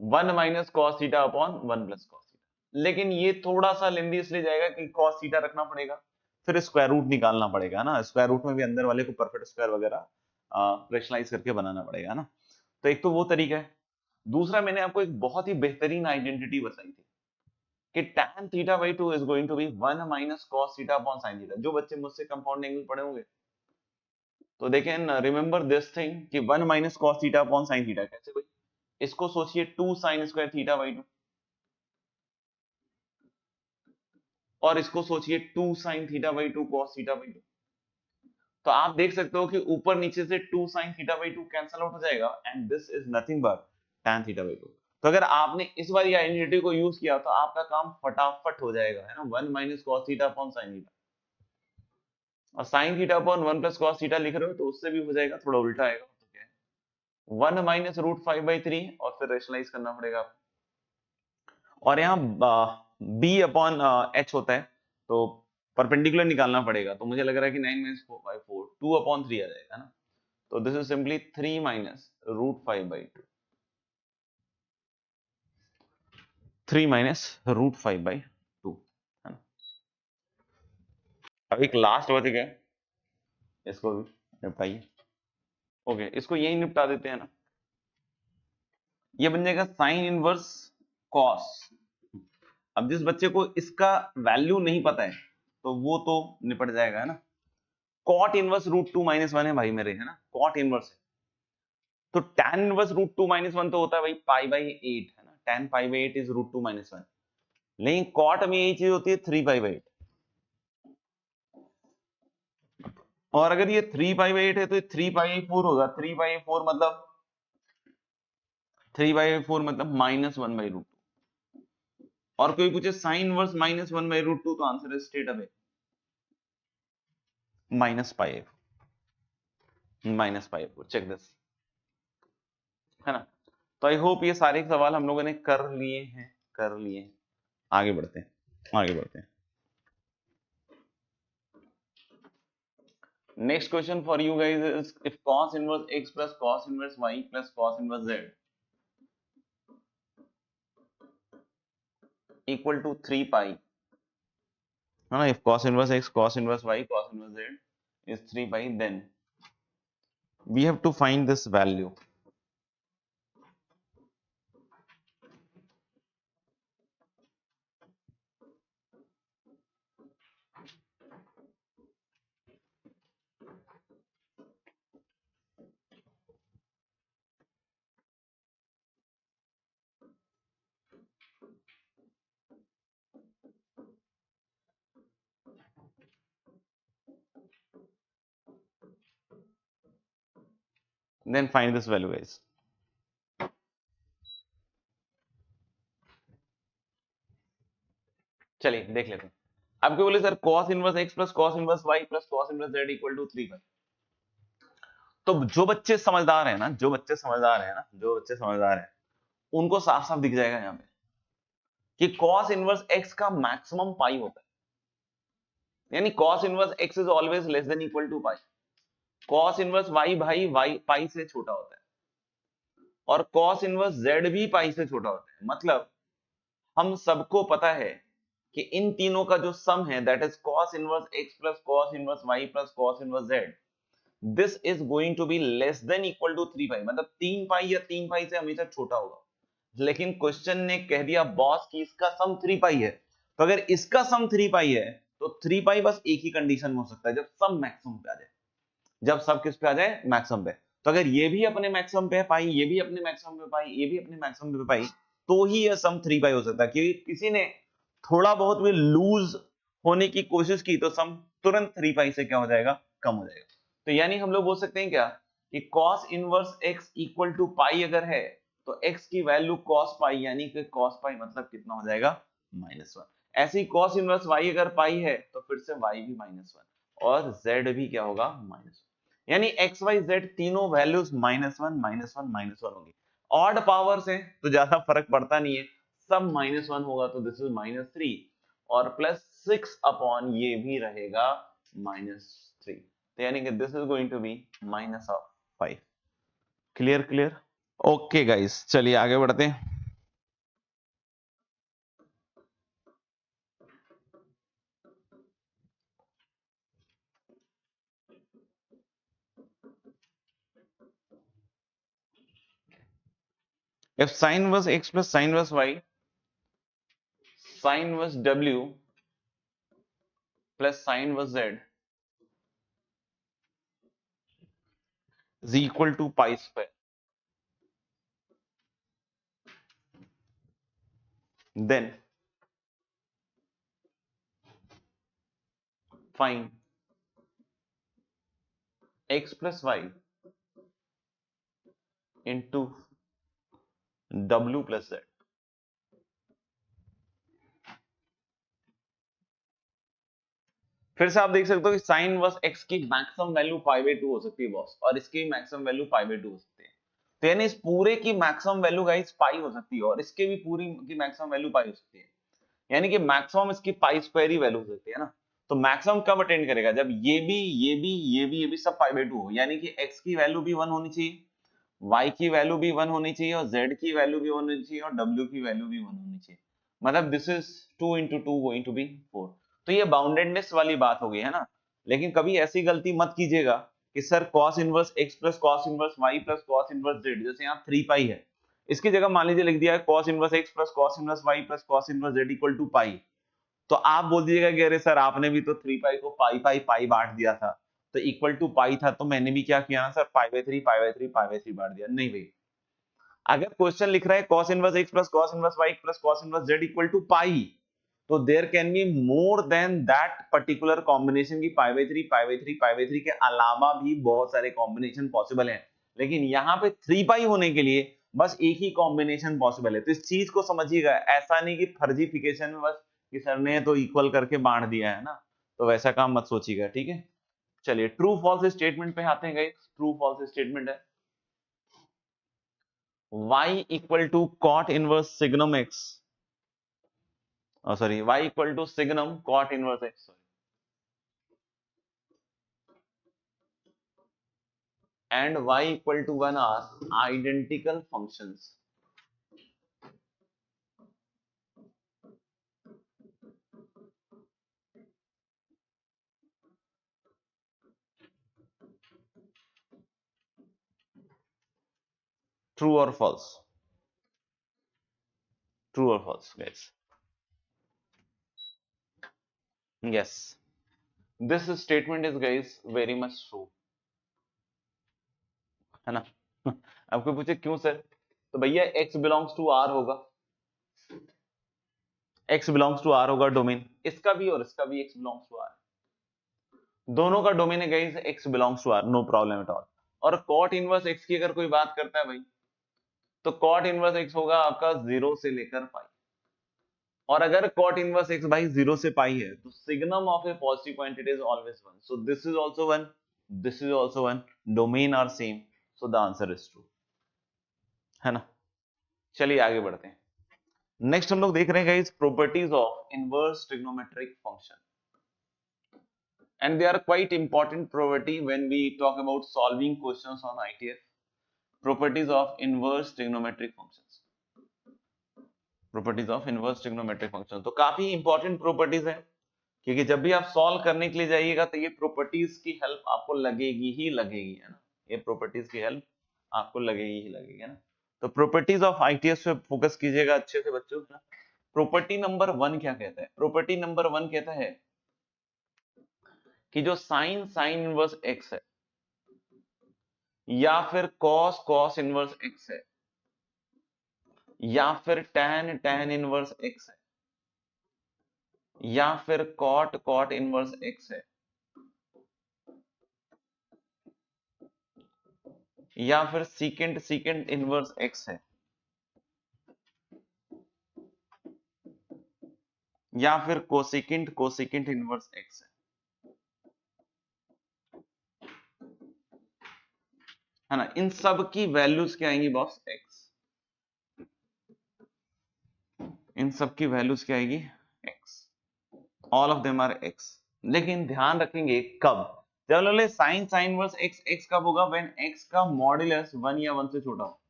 1 minus cos θ upon 1 plus cos θ, लेकिन ये थोड़ा सा लेंदी इसलिए जाएगा कि cos θ रखना पड़ेगा, फिर स्क्वायर रूट निकालना पड़ेगा ना, स्क्वायर रूट में भी अंदर वाले को परफेक्ट स्क्वायर वगैरह रेशनलाइज करके बनाना पड़ेगा ना। तो एक तो वो तरीका है, दूसरा मैंने आपको एक बहुत ही बेहतरीन आइडेंटिटी बताई थी कि tan θ/2 is going to be 1 minus cos θ upon sin θ। जो बच्चे मुझसे कंपाउंड एंगल पढ़े होंगे तो देखें, रिमेंबर दिस थिंग कि 1 minus cos θ upon sin θ कैसे भाई, इसको सोचिए 2 sin स्क्वायर θ/2 और इसको सोचिए 2 sin θ/2 cos θ/2। तो आप देख सकते हो कि ऊपर नीचे से 2 sin θ/2 कैंसिल आउट हो जाएगा and this is nothing but tan θ/2। तो अगर आपने इस वाली आइडेंटिटी को यूज किया तो आपका काम फटाफट हो जाएगा, है ना, 1 minus cos θ upon sin θ, और sin θ upon 1 plus cos θ लिख रहे हो तो उससे भी हो जाएगा, थोड़ा उल्टा आएगा तो क्या है 1 minus √5/3 और फिर रेशनलाइज करना पड़ेगा आपको। और यहाँ b अपॉन h होता है तो परपेंडिकुलर निकालना पड़ेगा, तो मुझे लग रहा है कि 9 minus 4/4 2 upon 3 आ जाएगा ना, तो this is simply 3 minus √5/2, 3 minus √5/2, है ना। अब एक लास्ट बच गया, इसको भी निपटाइए। ओके, इसको यही निपटा देते हैं ना, ये बन जाएगा साइन इनवर्स कॉस। अब जिस बच्चे को इसका वैल्यू नहीं पता है तो वो तो निपट जाएगा, है ना। कॉट इनवर्स √2 - 1 है भाई मेरे, है ना, कॉट इनवर्स है, तो tan इनवर्स √2 - 1 तो होता है भाई π/8, है ना, tan π/8 इज √2 - 1, लेकिन कॉट में यही चीज होती है 3π/8, और अगर ये 3π/8 है तो 3π/4 होगा, 3π/4 मतलब -1/√2, और कोई पूछे साइन इनवर्स -1/√2 तो आंसर है स्ट्रेट अवे -π/4, चेक दिस, है ना। तो आई होप ये सारे सवाल हम लोगों ने कर लिए हैं, आगे बढ़ते हैं। Next question for you guys is if cos inverse x plus cos inverse y plus cos inverse z equal to 3π, है ना, if cos inverse x, cos inverse y, cos inverse z is 3π, then we have to find this value. Then find this value guys. चलिए देख लेते हैं। आपको बोले sir cos inverse x plus cos inverse y plus cos inverse z equal to 3π, तो जो बच्चे समझदार हैं ना, उनको साफ साफ दिख जाएगा यहाँ पे कि cos इनवर्स x का मैक्सिमम पाई होता है, यानी cos inverse x is always less than equal to pi, cos inverse y भाई y पाई से छोटा होता है, और cos इनवर्स z भी पाई से छोटा होता है। मतलब हम सबको पता है कि इन तीनों का जो सम है that is cos inverse x plus cos inverse y plus cos inverse z, this is going to be less than equal to 3 pi, मतलब 3 पाई या 3 पाई से हमेशा छोटा होगा। लेकिन क्वेश्चन ने कह दिया बॉस कि इसका सम 3 पाई है, तो अगर इसका सम 3 पाई है तो 3 पाई बस एक ही कंडीशन में हो सकता है, जब सम मैक्सिमम पे आ जाए, जब सब किस पे आ जाए, मैक्सिमम पे। तो अगर ये भी अपने मैक्सिमम पे पाई, ये भी अपने मैक्सिमम पे पाई, ये भी अपने मैक्सिमम पे पाई, तो ही ये सम 3 पाई हो सकता है। क्योंकि किसी ने थोड़ा बहुत भी लूज होने की कोशिश की तो सम तुरंत 3 पाई से क्या हो जाएगा, कम हो जाएगा। तो यानी हम लोग बोल सकते हैं क्या कि cos inverse x equal to pi अगर है तो x की वैल्यू cos पाई, यानी कि cos पाई मतलब कितना हो जाएगा, -1। ऐसे ही cos इनवर्स y अगर पाई है तो फिर से y भी -1 और z भी क्या होगा, -1। यानी x y z तीनों वैल्यूज -1 -1 -1 होंगी। ऑड पावर्स हैं तो ज्यादा फर्क पड़ता नहीं है, सब -1 होगा तो दिस इज -3 और +6 अपॉन ये भी रहेगा -3, तो यानी कि this is going to be -5। Clear clear, okay guys, चलिए आगे बढ़ते हैं। if sin inverse x plus sin inverse y, sin inverse w plus sin inverse z is equal to pi square, then find x plus y into w plus z। फिर से आप देख सकते हो कि sin इनवर्स x की मैक्सिमम वैल्यू π/2 हो सकती है बॉस, और इसकी मैक्सिमम वैल्यू π/2 हो सकती है। तो यानी इस पूरे की मैक्सिमम वैल्यू गाइस पाई हो सकती है और इसके भी पूरी की मैक्सिमम वैल्यू पाई हो सकती है, यानी कि मैक्सिमम इसकी पाई स्क्वायर ही वैल्यू हो सकती है ना। तो मैक्सिमम कब अटेंड करेगा, जब ये भी ये भी ये भी ये भी सब π/2 हो, यानी कि x की वैल्यू भी 1 होनी चाहिए, y की वैल्यू भी 1 होनी चाहिए और z की वैल्यू भी 1 होनी चाहिए और w की वैल्यू भी 1 होनी चाहिए। मतलब this is 2 into 2 going to be 4। तो ये बाउंडेडनेस वाली बात हो गई है ना। लेकिन कभी ऐसी गलती मत कीजिएगा कि sir cos inverse x plus cos inverse y plus cos inverse z, जैसे यहाँ 3 पाई है, इसकी जगह मान लीजिए लिख दिया है cos inverse x plus cos inverse y plus cos inverse z equal to pi, तो आप बोल दीजिएगा कि अरे सर आपने भी तो 3 पाई को पाई पाई पाई बांट दिया था, तो इक्वल टू पाई था तो मैंने भी क्या किया ना सर, पाई/3 पाई/3 पाई/3 बांट दिया। नहीं भाई, अगर क्वेश्चन लिख रहा है cos inverse x plus cos inverse y plus cos inverse z equal to pi, तो there can be more than that particular combination की पाई/3 पाई/3 पाई/3 के अलावा भी बहुत सारे कॉम्बिनेशन पॉसिबल हैं, लेकिन यहाँ पे 3 पाई होने के लिए बस एक ही कॉम्बिनेशन पॉसिबल है। तो इस चीज को समझिएगा, ऐसा नहीं कि फर्जीफिकेशन में बस कि सर ने तो इक्वल करके बांट दिया है ना, तो वैसा काम मत सोचिएगा, ठीक है। चलिए ट्रू फॉल्स स्टेटमेंट पे आते हैं गाइस। ट्रू फॉल्स स्टेटमेंट है y इक्वल टू cot inverse signum x, sorry y equal to signum cot inverse x, and y equal to 1 are identical functions। True और फॉल्स, ट्रू और false guys, yes this statement is guys very much true, है ना। आपको पूछे क्यों सर, तो भैया x बिलोंग्स टू r होगा, x बिलोंग्स टू r होगा डोमेन, इसका भी और इसका भी x बिलोंग्स टू r, दोनों का डोमेन है guys x belongs to r, no problem at all. और cot इनवर्स x की अगर कोई बात करता है भाई, तो cot इनवर्स x होगा आपका 0 से लेकर पाई, और अगर cot इनवर्स x भाई 0 से पाई है तो signum of A positive quantity is always 1, so this is also 1, this is also 1, domain are same, so the answer is true, है ना। चलिए आगे बढ़ते हैं। नेक्स्ट हम लोग देख रहे हैं guys properties of inverse trigonometric function. and they are quite important property when we talk about solving questions on ITF. Properties of inverse trigonometric functions. Properties of inverse trigonometric functions. तो काफी इंपॉर्टेंट प्रॉपर्टीज है, क्योंकि जब भी आप सॉल्व करने के लिए जाइएगा तो ये प्रॉपर्टीज की हेल्प आपको लगेगी ही लगेगी, है ना, ये प्रॉपर्टीज की हेल्प आपको लगेगी ही लगेगी, है ना। तो प्रॉपर्टीज ऑफ आईटीएस पे फोकस कीजिएगा अच्छे से बच्चों। प्रॉपर्टी नंबर 1 क्या कहता है? प्रॉपर्टी नंबर 1 कहता है कि जो साइन साइन इनवर्स एक्स है या फिर कॉस कॉस इनवर्स एक्स है या फिर tan tan इनवर्स एक्स है या फिर cot cot इनवर्स एक्स है या फिर secant secant इनवर्स एक्स है या फिर कोसिकेंट कोसिकेंट इनवर्स एक्स है ना, इन सब की वैल्यूज क्या आएंगी बॉस? एक्स। इन सब की वैल्यूज क्या आएगी? X. All of them are X. लेकिन ध्यान रखेंगे कब? जब बोले sine sine inverse X, X कब होगा? व्हेन एक्स का मॉड्यूलस 1 या 1 से छोटा हो।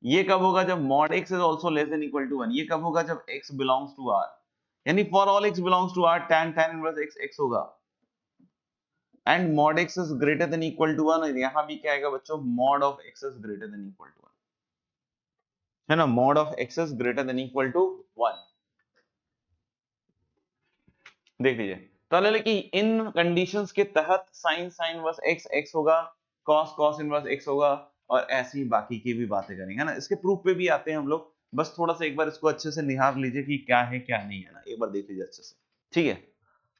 ये कब होगा? जब mod x is also less than equal to 1। ये कब होगा? जब x belongs to r, यानी for all x belongs to r tan tan inverse x x होगा, and mod x is greater than equal to 1। यहां भी क्या आएगा बच्चों? mod of x is greater than equal to 1, है ना, mod of x is greater than equal to 1। देख लीजिए, तो ले कि इन कंडीशंस के तहत sin sin inverse x x होगा, cos cos इनवर्स x होगा, और ऐसी ही बाकी की भी बातें करेंगे, है ना। इसके प्रूफ पे भी आते हैं हम लोग, बस थोड़ा सा एक बार इसको अच्छे से निहार लीजिए कि क्या है क्या नहीं है ना, एक बार देख लीजिए अच्छे से, ठीक है।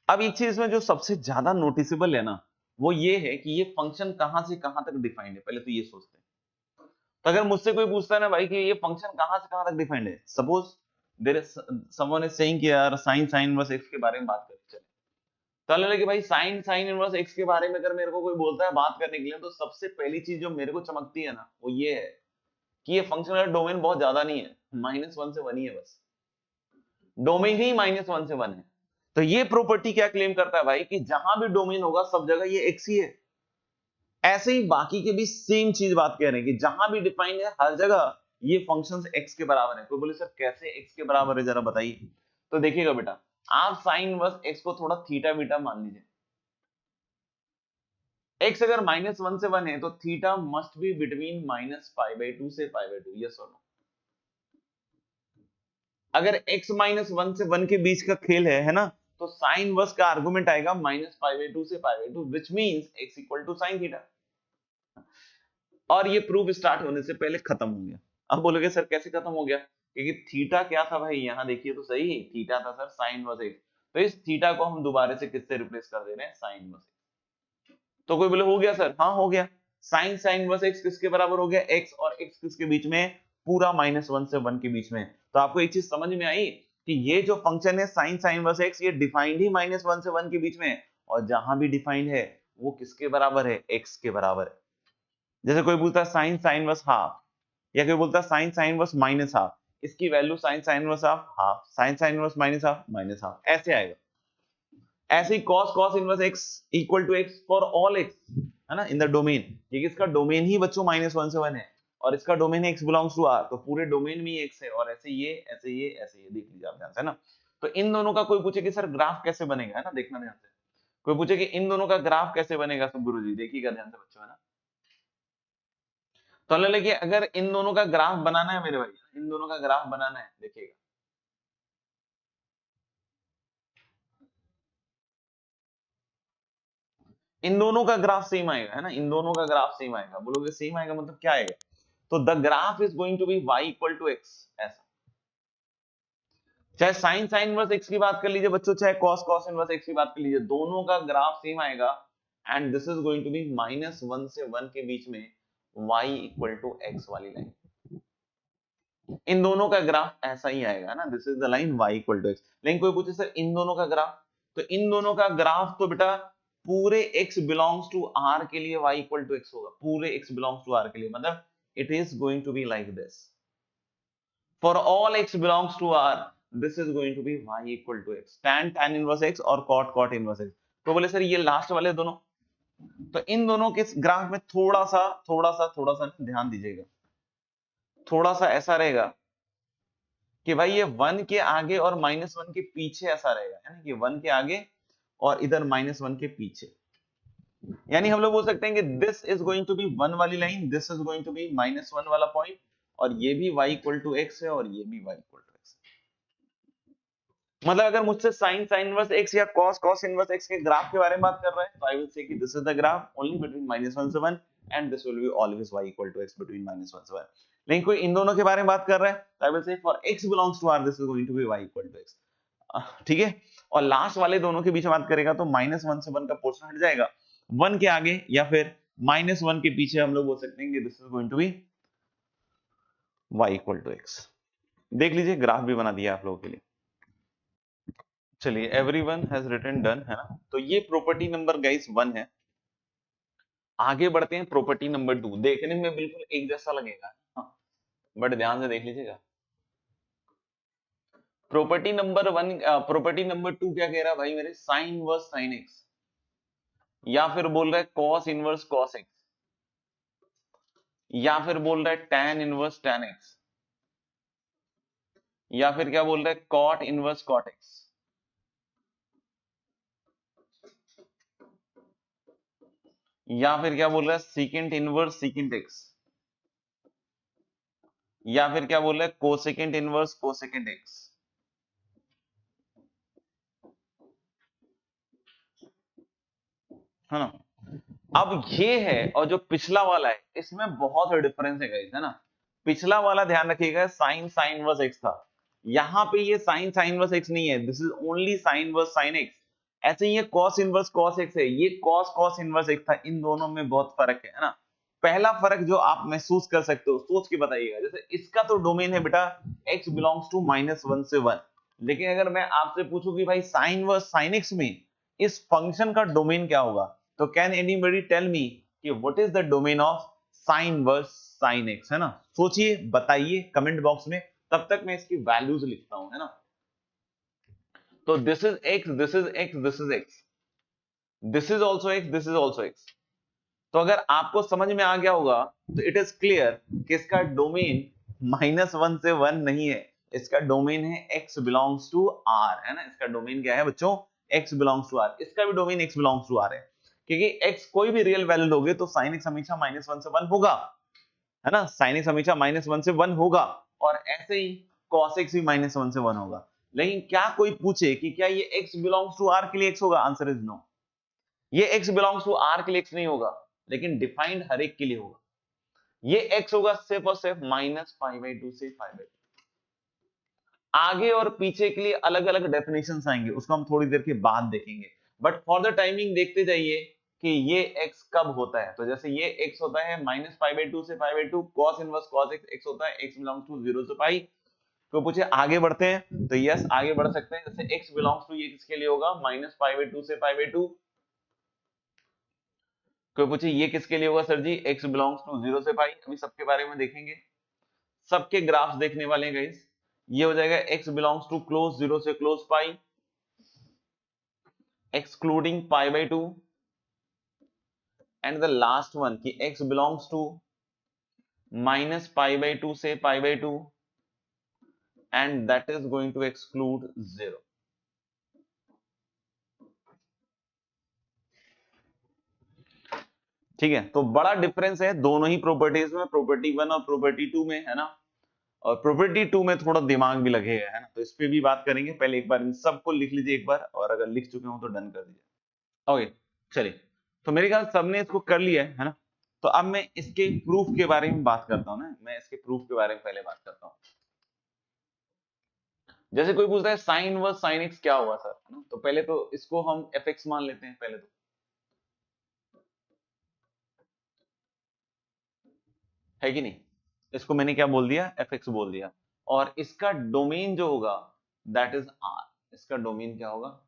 अब एक चीज में जो सबसे ज्यादा नोटिसेबल है ना, वो ये है कि ये फंक्शन कहां से कहां तक डिफाइंड है। पहले तो ये सोचते हैं, तो अगर मुझसे कोई पूछता है ना भाई कि ये फंक्शन कहां से कहां तक डिफाइंड है, suppose there is someone is saying कि यार sin sin इनवर्स x के बारे में बात करते चले, तो लगे कि भाई sin sin इनवर्स x के बारे में अगर मेरे को कोई बोलता है बात करने के लिए, तो सबसे पहली चीज जो मेरे को चमकती है ना, वो ये है कि ये फंक्शन का डोमेन बहुत ज्यादा नहीं है, -1 से 1 ही है बस, डोमेन ही -1 से 1 है। तो ये प्रॉपर्टी क्या क्लेम करता है भाई कि जहां भी डोमेन होगा सब जगह ये x ही है। ऐसे ही बाकी के भी सेम चीज बात कह रहे हैं कि जहां भी डिफाइंड है हर जगह ये फंक्शंस x के बराबर है। कोई बोले सर कैसे x के बराबर है, जरा बताइए। तो देखिएगा बेटा, आप साइन इनवर्स x को थोड़ा थीटा बीटा मान लीजिए। x अगर -1 से 1 है तो थीटा मस्ट बी बिटवीन -π/2 से π/2, यस और नो। अगर x -1 से 1 के बीच का खेल है ना, तो साइन इनवर्स का आर्गुमेंट आएगा -π/2 से π/2, which means x equal to sin theta. और ये प्रूफ स्टार्ट होने से पहले खत्म हो गया। अब बोलोगे सर कैसे खत्म हो गया? क्योंकि थीटा क्या था भाई, यहां देखिए तो सही, थीटा था सर sin इनवर्स x। तो इस थीटा को हम दोबारा से किससे रिप्लेस कर दे रहे हैं? sin inverse x। तो कोई बोले हो गया सर? हाँ हो गया। sin sin इनवर्स x किसके बराबर हो गया? x और x किसके बीच में? पूरा -1 से 1 के बीच में। तो आपको एक चीज समझ में आई कि ये जो फंक्शन है sin sin इनवर्स x, ये डिफाइंड ही -1 से 1 के बीच में है, और जहां भी डिफाइंड है वो किसके बराबर है? x के बराबर है। जैसे कोई बोलता है साइन साइन इनवर्स हाफ, या कोई बोलता है sine sine inverse minus half, इसकी value sine sine inverse half half, sine sine inverse minus half, ऐसे आएगा। ऐसे ही cos cos inverse x equal to x for all x, है ना, इन द डोमेन, क्योंकि इसका डोमेन ही बच्चों -1 से 1 है, और इसका डोमेन है x बिलोंग्स टू r, तो पूरे डोमेन में x है, और ऐसे ये ऐसे ये ऐसे ये, देख लीजिए आप ध्यान से, है ना। तो इन दोनों का कोई पूछे कि सर ग्राफ कैसे बनेगा, है ना, देखना ध्यान से। कोई पूछे कि इन दोनों का ग्राफ कैसे बनेगा, सब गुरुजी देखिएगा ध्यान से बच्चों, है ना। तो लगे अगर इन दोनों का ग्राफ बनाना है मेरे भाई, इन दोनों का ग्राफ बनाना है, देखिएगा इन दोनों का ग्राफ सेम आएगा, है ना, इन दोनों का ग्राफ सेम आएगा। बोलोगे सेम आएगा मतलब क्या आएगा? तो the graph is going to be y equal to x, ऐसा। चाहे साइन साइन इनवर्स x की बात कर लीजिए बच्चों, चाहे cos cos इनवर्स x की बात कर लीजिए, दोनों का ग्राफ सेम आएगा, and this is going to be -1 से 1 के बीच में y इक्वल टू x वाली लाइन। इन दोनों का ग्राफ ऐसा ही आएगा ना, this is the line y equal to x। लेकिन कोई पूछे सर इन दोनों का ग्राफ, तो इन दोनों का ग्राफ तो बेटा पूरे x बिलोंग्स टू r के लिए y इक्वल टू x होगा, पूरे x बिलोंग्स टू r के लिए, मतलब it is going to be like this, for all x belongs to r this is going to be y equal to x, tan tan inverse x और cot cot इनवर्स x। तो बोले सर ये लास्ट वाले दोनों, तो इन दोनों के ग्राफ में थोड़ा सा ध्यान दीजिएगा, थोड़ा सा ऐसा रहेगा कि भाई ये 1 के आगे और -1 के पीछे ऐसा रहेगा, है ना, कि 1 के आगे और इधर -1 के पीछे। यानी हम लोग बोल सकते हैं कि this is going to be 1 वाली line, this is going to be -1 वाला पॉइंट, और ये भी y इक्वल टू x है और ये भी y इक्वल टू x। मतलब अगर मुझसे sin इनवर्स x या cos इनवर्स x के ग्राफ के बारे में बात कर रहे हैं, तो आई विल से कि this is the graph only between -1 से 1 and this will be always y equal to x between -1 से 1। लेकिन कोई इन दोनों के बारे में बात कर रहा है, तो I will say for x belongs to r this is going to be y equal to x। ठीक है, और लास्ट वाले दोनों के बीच में बात करेगा तो -1 से 1 का पोर्शन हट जाएगा, 1 के आगे या फिर -1 के पीछे हम लोग बोल सकते हैं कि this is going to be y equal to x। देख लीजिए ग्राफ भी बना दिया आप लोगों के लिए। चलिए एवरीवन हैज रिटन डन, है ना। तो ये प्रॉपर्टी नंबर गाइस 1 है। आगे बढ़ते हैं प्रॉपर्टी नंबर 2, देखने में बिल्कुल एक जैसा लगेगा, हाँ, बट ध्यान से देख लीजिएगा। प्रॉपर्टी नंबर 1, प्रॉपर्टी नंबर 2 क्या कह रहा है भाई मेरे, साइन इनवर्स साइन x, या फिर बोल रहा है कॉस इनवर्स कॉस x, या फिर बोल रहा है tan इनवर्स tan x, या फिर क्या बोल रहा है cot इनवर्स cot x, या फिर क्या बोल रहा है सीकेंट इनवर्स सीकेंट x, या फिर क्या बोल रहा है कोसेकेंट इनवर्स कोसेकेंट x। है ना। अब ये है, और जो पिछला वाला है इसमें बहुत डिफरेंस है गाइस, है ना। पिछला वाला ध्यान रखिएगा साइन साइन इनवर्स x था, यहाँ पे ये साइन साइन इनवर्स x नहीं है, this is only sine inverse sine x। ऐसे ही ये कॉस इनवर्स कॉस x है, ये कॉस कॉस इनवर्स x था। इन दोनों में बहुत फर्क है ना। पहला फर्क जो आप महसूस कर सकते हो सोच के बताइएगा, जैसे इसका तो डोमेन है बेटा x बिलोंग्स टू -1 से 1, लेकिन अगर मैं आपसे पूछूं कि भाई साइन इनवर्स साइन x में इस फंक्शन का डोमेन क्या होगा, तो कैन एनीबॉडी टेल मी कि what is the domain of sine inverse sine x, है ना। सोचिए बताइए कमेंट बॉक्स में, तब तक मैं इसकी वैल्यूज लिखता हूं, है ना। तो this is x, this is x, this is x, this is also x, this is also x। तो अगर आपको समझ में आ गया होगा तो इट इज क्लियर कि इसका डोमेन -1 से 1 नहीं है, इसका डोमेन है x बिलोंग्स टू r, है ना। इसका डोमेन क्या है बच्चों, x बिलोंग्स टू r। इसका भी domain x belongs to r है, क्योंकि x कोई भी रियल वैल्यू लोगे तो sin x हमेशा -1 से 1 होगा, है ना। sin x हमेशा -1 से 1 होगा, और ऐसे ही cos x भी -1 से 1 होगा। लेकिन क्या कोई पूछे कि क्या ये x बिलोंग्स टू r के लिए x होगा, आंसर इज नो। ये x बिलोंग्स टू r के लिए x नहीं होगा, लेकिन डिफाइंड हर एक के लिए होगा। ये x होगा सिर्फ और सिर्फ -π/2 से π/2। आगे और पीछे के लिए अलग अलग डेफिनेशंस आएंगे, उसको हम थोड़ी देर के बाद देखेंगे, बट फॉर द टाइमिंग देखते जाइए कि ये x कब होता है। तो जैसे ये x होता है -π/2 से π/2, cos इनवर्स cos x होता है x बिलोंग्स टू 0 से पाई। तो पूछे आगे बढ़ते हैं, तो यस आगे बढ़ सकते हैं। जैसे x बिलोंग्स टू ये किसके लिए होगा, -π/2 से π/2। कोई पूछे ये किसके लिए होगा sir ji, x belongs to 0 से पाई। अभी सबके बारे में देखेंगे, सबके ग्राफ्स देखने वाले हैं गाइस। ये हो जाएगा x बिलोंग्स टू क्लोज 0 से close pi, excluding π/2, and the last one कि x बिलोंग्स टू -π/2 से π/2, and that is going to exclude 0। ठीक है, तो बड़ा डिफरेंस है दोनों ही प्रॉपर्टीज में, प्रॉपर्टी 1 और प्रॉपर्टी 2 में, है ना। और प्रॉपर्टी 2 में थोड़ा दिमाग भी लगेगा, है ना, तो इस पे भी बात करेंगे। पहले एक बार इन सबको लिख लीजिए एक बार, और अगर लिख चुके हो तो डन कर दीजिए। ओके चलिए, तो मेरे ख्याल सबने इसको कर लिया है ना। तो अब मैं इसके प्रूफ के बारे में बात करता हूं ना, मैं इसके प्रूफ के बारे में पहले बात करता हूं। जैसे कोई पूछता है साइन वर्स साइन एक्स क्या हुआ सर, है ना, तो पहले तो इसको हम एफ एक्स मान लेते हैं पहले तो, है कि नहीं। इसको मैंने क्या बोल दिया, एफ एक्स बोल दिया, और इसका डोमेन जो होगा दैट इज आर। इसका डोमेन क्या होगा,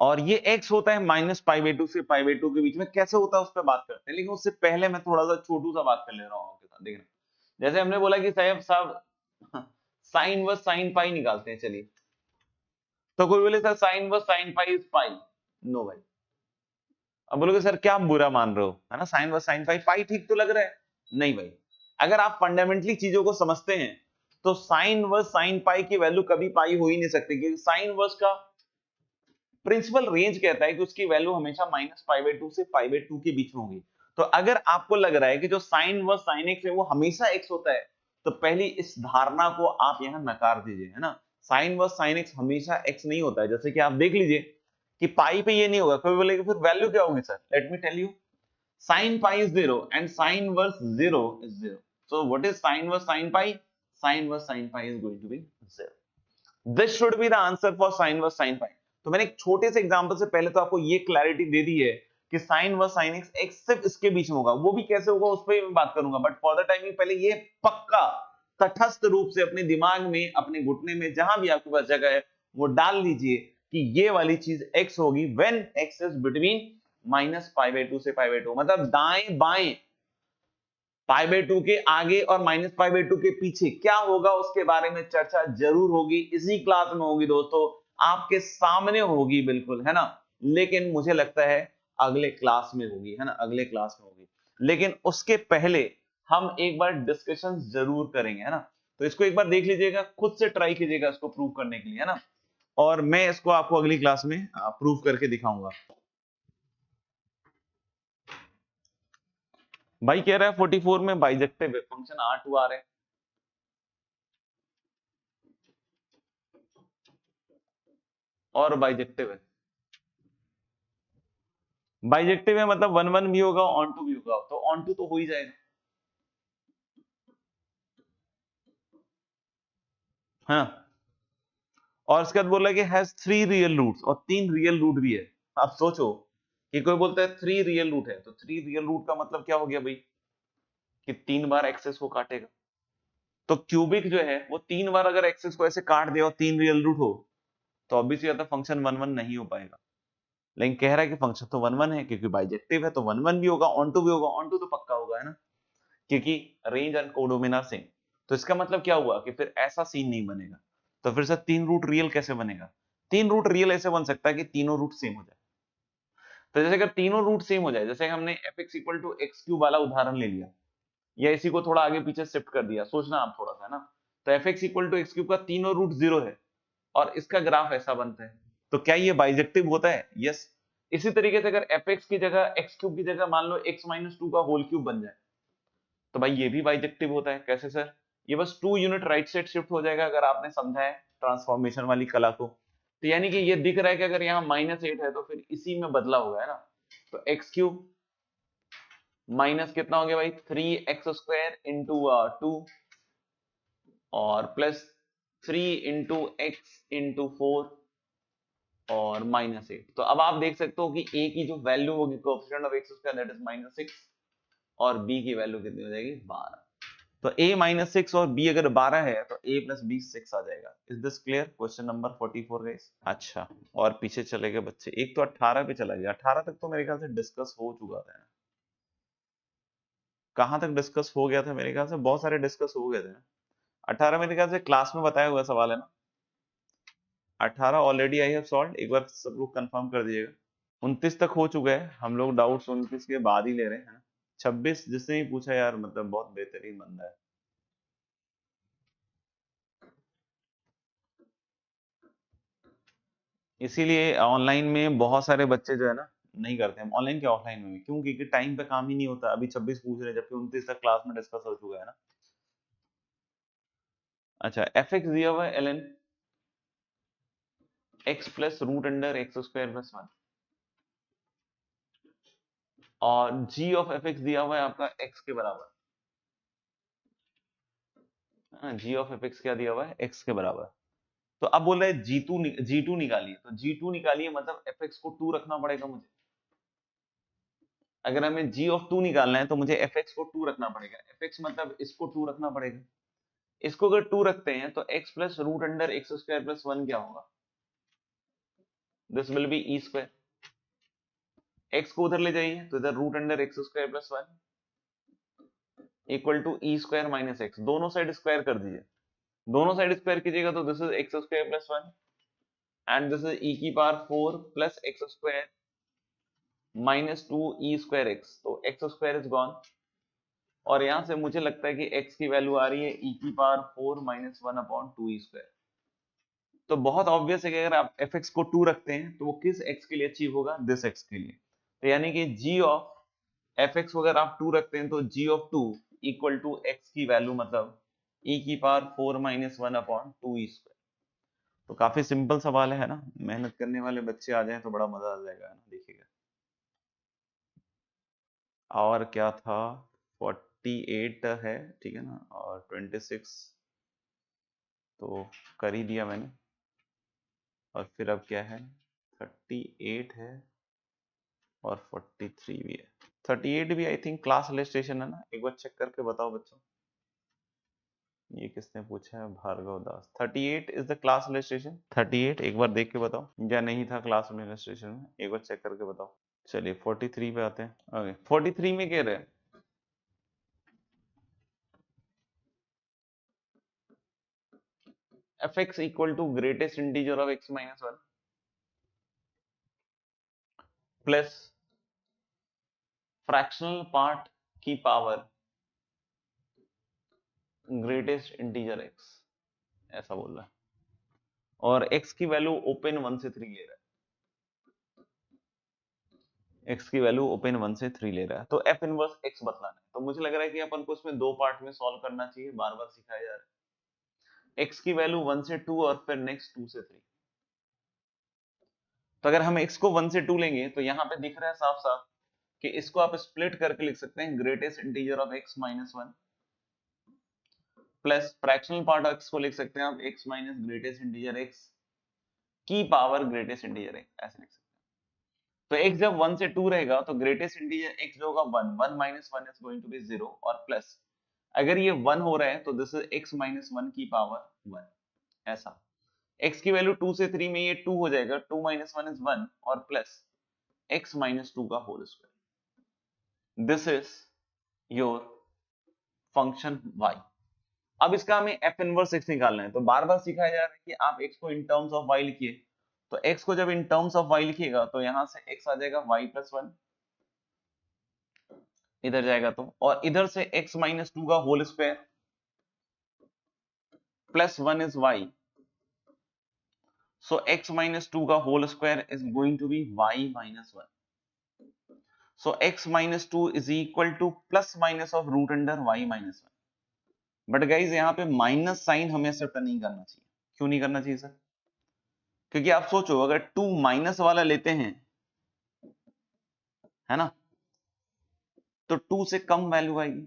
और ये x होता है -π/2 से π/2 के बीच में। कैसे होता है उस पर बात करते हैं, लेकिन उससे पहले मैं थोड़ा सा छोटू सा बात कर ले रहा हूं आपके साथ। देखना, जैसे हमने बोला कि साहब साहब साइन वर्स साइन पाई निकालते हैं, चलिए। तो कोई बोले sir sine verse sine pi is pi, no भाई। अब बोलोगे सर क्या बुरा मान रहे हो, है ना, साइन वर्स साइन पाई, पाई ठीक तो लग रहा है। नहीं भाई, अगर आप फंडामेंटली चीजों को समझते हैं तो साइन वर्स साइन पाई की वैल्यू कभी पाई हो ही नहीं सकती, क्योंकि साइन वर्स का प्रिंसिपल रेंज कहता है कि उसकी वैल्यू हमेशा -π/2 से π/2 के बीच में होगी। तो अगर आपको लग रहा है कि जो साइन वर्स साइन एक्स है वो हमेशा एक्स होता है, तो पहली इस धारणा को आप यहां नकार दीजिए, है ना। साइन वर्स साइन एक्स हमेशा एक्स नहीं होता है, जैसे कि आप देख लीजिए कि पाई पे ये नहीं होगा, कोई बोलेगा फिर वैल्यू क्या होगी sir, let me tell you, sin pi is 0 and sin verse 0 is 0. So what is sin verse sin pi? Sin verse sin pi is going to be 0. This should be the answer for sin verse sin pi. तो मैंने एक छोटे से एग्जांपल से पहले तो आपको ये क्लैरिटी दे दी है कि sin verse sin x x सिर्फ इसके बीच में होगा, वो भी कैसे होगा उस पर मैं बात करूंगा, बट फॉर द टाइमिंग पहले ये पक्का तटस्थ रूप से अपने दिमाग में, अपने घुटने में, जहां भी आपके पास जगह है वो डाल लीजिए कि ये वाली चीज x होगी व्हेन x इज बिटवीन -π/2 से π/2, मतलब दाएं बाएं π/2 के आगे और -π/2 के पीछे क्या होगा उसके बारे में चर्चा जरूर होगी, इसी क्लास में होगी दोस्तों, आपके सामने होगी बिल्कुल, है ना। लेकिन मुझे लगता है अगले क्लास में होगी, है ना, अगले क्लास में होगी। लेकिन उसके पहले हम एक बार डिस्कशन जरूर करेंगे, है ना। तो इसको एक बार देख लीजिएगा, खुद से ट्राई कीजिएगा इसको प्रूव करने के लिए, है ना, और मैं इसको आपको अगली क्लास में प्रूव करके दिखाऊंगा। भाई कह रहा है 44 में बाइजेक्टिव है, फंक्शन R2R है, और बाइजेक्टिव है। बाइजेक्टिव है मतलब 1 1 भी होगा, ऑन टू भी होगा, तो ऑन टू तो हो ही जाएगा, हाँ। और इसके बाद बोला कि हैज 3 रियल रूट्स, और 3 रियल रूट भी है। आप सोचो कि कोई बोलता है 3 रियल रूट है, तो 3 रियल रूट का मतलब क्या हो गया भाई, कि 3 बार एक्सेस को काटेगा। तो क्यूबिक जो है वो 3 बार अगर एक्सेस को ऐसे काट दे और 3 रियल रूट हो, तो ऑब्वियसली ज्यादा फंक्शन 1 1 नहीं हो पाएगा। लेकिन कह रहा है कि फंक्शन तो 1 1 है, क्योंकि बाइजेक्टिव है तो 1 1 भी होगा, ऑन टू भी होगा, ऑन टू तो पक्का होगा, है ना, क्योंकि range and codomain are same. तो इसका मतलब क्या हुआ कि फिर ऐसा सीन नहीं बनेगा। तो फिर से 3 रूट रियल कैसे बनेगा, 3 रूट रियल ऐसे बन सकता है कि तीनों रूट सेम हो जाए। तो जैसे अगर तीनों रूट सेम हो जाए, जैसे हमने fx equal to X cube वाला उदाहरण ले लिया, या इसी को थोड़ा आगे पीछे शिफ्ट कर दिया, सोचना आप थोड़ा सा, ना। तो fx equal to X cube का तीनों रूट 0 है और इसका ग्राफ ऐसा बनता है, तो क्या ये बाइजेक्टिव होता है? यस। इसी तरीके से अगर fx की जगह एक्स क्यूब की जगह मान लो x-2 का होल क्यूब बन जाए, तो भाई ये भी बाइजेक्टिव होता है। कैसे सर? ये बस 2 यूनिट राइट साइड शिफ्ट हो जाएगा अगर आपने समझा है ट्रांसफॉर्मेशन वाली कला को। तो यानी कि ये दिख रहा है कि अगर यहाँ -8 है तो फिर इसी में बदला होगा, है ना। तो एक्स क्यूब माइनस कितना हो गया भाई, 3x² इंटू 2, और प्लस 3 इंटू एक्स इंटू 4, और -8। तो अब आप देख सकते हो कि a की जो वैल्यू होगी coefficient of x² that is -6, और b की वैल्यू कितनी हो जाएगी, 12। तो a -6 और b अगर 12 है तो a + b 6 आ जाएगा। Is this clear? Question number 44 guys. अच्छा, और पीछे चले गए बच्चे, एक तो 18 पे चला गया, 18 तक तो मेरे ख्याल से डिस्कस हो चुका था। कहां तक डिस्कस हो गया था? मेरे ख्याल से बहुत सारे डिस्कस हो गए थे। 18 मेरे ख्याल से क्लास में बताया हुआ सवाल है ना। 18 ऑलरेडी आई हैव सॉल्व, एक बार सब लोग कंफर्म कर दीजिएगा। 29 तक हो चुका है, हम लोग डाउट्स 29 के बाद ही ले रहे हैं। 26 जिसने भी पूछा यार, मतलब बहुत बेहतरीन बंदा है। इसीलिए ऑनलाइन में बहुत सारे बच्चे जो है ना नहीं करते हैं, ऑनलाइन के ऑफलाइन में भी, क्यों? क्योंकि टाइम पे काम ही नहीं होता। अभी 26 पूछ रहे हैं जबकि 29 तक क्लास में डिस्कस हो चुका है ना। अच्छा, एफ एक्स दिया हुआ है ln x plus root under x square plus 1, और g ऑफ एफ एक्स दिया हुआ है आपका x के बराबर। g ऑफ एफ एक्स क्या दिया हुआ है, x के बराबर। तो अब बोल रहे हैं g2 निकालिए, तो g2 निकालिए मतलब एफ एक्स को 2 रखना पड़ेगा मुझे। अगर हमें g ऑफ 2 निकालना है तो मुझे एफ एक्स को 2 रखना पड़ेगा, एफ एक्स मतलब इसको 2 रखना पड़ेगा। इसको अगर 2 रखते हैं तो x plus root under x square plus 1 क्या होगा, this will be e square. x को उधर ले जाइए तो इधर root under x square plus 1 equal to e square minus x, दोनों साइड स्क्वायर कर दीजिए। दोनों साइड स्क्वायर कीजिएगा तो this is x square plus 1 and this is e की power 4 plus x square minus 2 e square x, तो एक्स स्क्वायर इज गॉन, और यहां से मुझे लगता है कि x की वैल्यू आ रही है e की power 4 minus 1 upon 2 e square. तो बहुत ऑब्वियस है कि अगर आप fx को 2 रखते हैं तो वो किस x के लिए अचीव होगा, दिस x के लिए। तो यानी कि g ऑफ fx को अगर आप 2 रखते हैं तो g of 2 equal to x की वैल्यू मतलब e की power 4 minus 1 upon 2 e square. तो काफी सिंपल सवाल है ना, मेहनत करने वाले बच्चे आ जाएं तो बड़ा मजा आ जाएगा ना, देखिएगा। और क्या था, 48 है, ठीक है ना, और 26 तो कर ही दिया मैंने, और फिर अब क्या है, 38 है और 43 भी है। 38 भी आई थिंक क्लास इलस्ट्रेशन है ना, एक बार चेक करके बताओ बच्चों। ये किसने पूछा है, भार्गव दास। 38 इज द क्लास इलस्ट्रेशन, 38 एक बार देख के बताओ, या नहीं था क्लास इलस्ट्रेशन में, एक बार चेक करके बताओ। चलिए 43 पे आते हैं। ओके 43 में कह रहे हैं fx equal to greatest integer of x minus 1 plus fractional part की पावर ग्रेटेस्ट इंटीजर x, ऐसा बोल रहा है, और x की वैल्यू ओपन 1 से 3 ले रहा है, x की वैल्यू ओपन 1 से 3 ले रहा है, तो f इनवर्स x बतलाना है। तो मुझे लग रहा है कि अपन को इसमें दो पार्ट में सॉल्व करना चाहिए, बार बार सिखाया जा रहा है। x की वैल्यू 1 से 2 और फिर नेक्स्ट 2 से 3। तो अगर हम x को 1 से 2 लेंगे तो यहाँ पे दिख रहा है साफ साफ कि इसको आप स्प्लिट करके लिख सकते हैं greatest integer of x minus 1 plus fractional part of x को लिख सकते हैं आप x minus greatest integer x की पावर ग्रेटेस्ट इंटीजर x, ऐसे लिख सकते हैं। तो x जब 1 से 2 रहेगा तो ग्रेटेस्ट इंटीजर x जो होगा 1, 1 minus 1 is going to be 0, और प्लस अगर ये 1 हो रहा है तो दिस इज x माइनस 1 की पावर 1, ऐसा। x की वैल्यू 2 से 3 में ये 2 हो जाएगा, 2 माइनस 1 इज 1, और प्लस x माइनस 2 का whole square. This is your function y। अब इसका हमें f इनवर्स x निकालना है, तो बार बार सिखाया जा रहा है कि आप x को इन टर्म्स ऑफ y लिखिए। तो x को जब इन टर्म्स ऑफ y लिखिएगा तो यहां से x आ जाएगा y प्लस 1, इधर जाएगा तो, और इधर से x माइनस 2 का whole square plus 1 is y, so x minus 2 का whole square is going to be y minus 1, so x minus 2 is equal to plus minus of root under y minus 1। But guys यहाँ पे माइनस साइन हमें एक्सेप्ट नहीं करना चाहिए। क्यों नहीं करना चाहिए सर? क्योंकि आप सोचो अगर 2 माइनस वाला लेते हैं, है ना, तो 2 से कम वैल्यू आएगी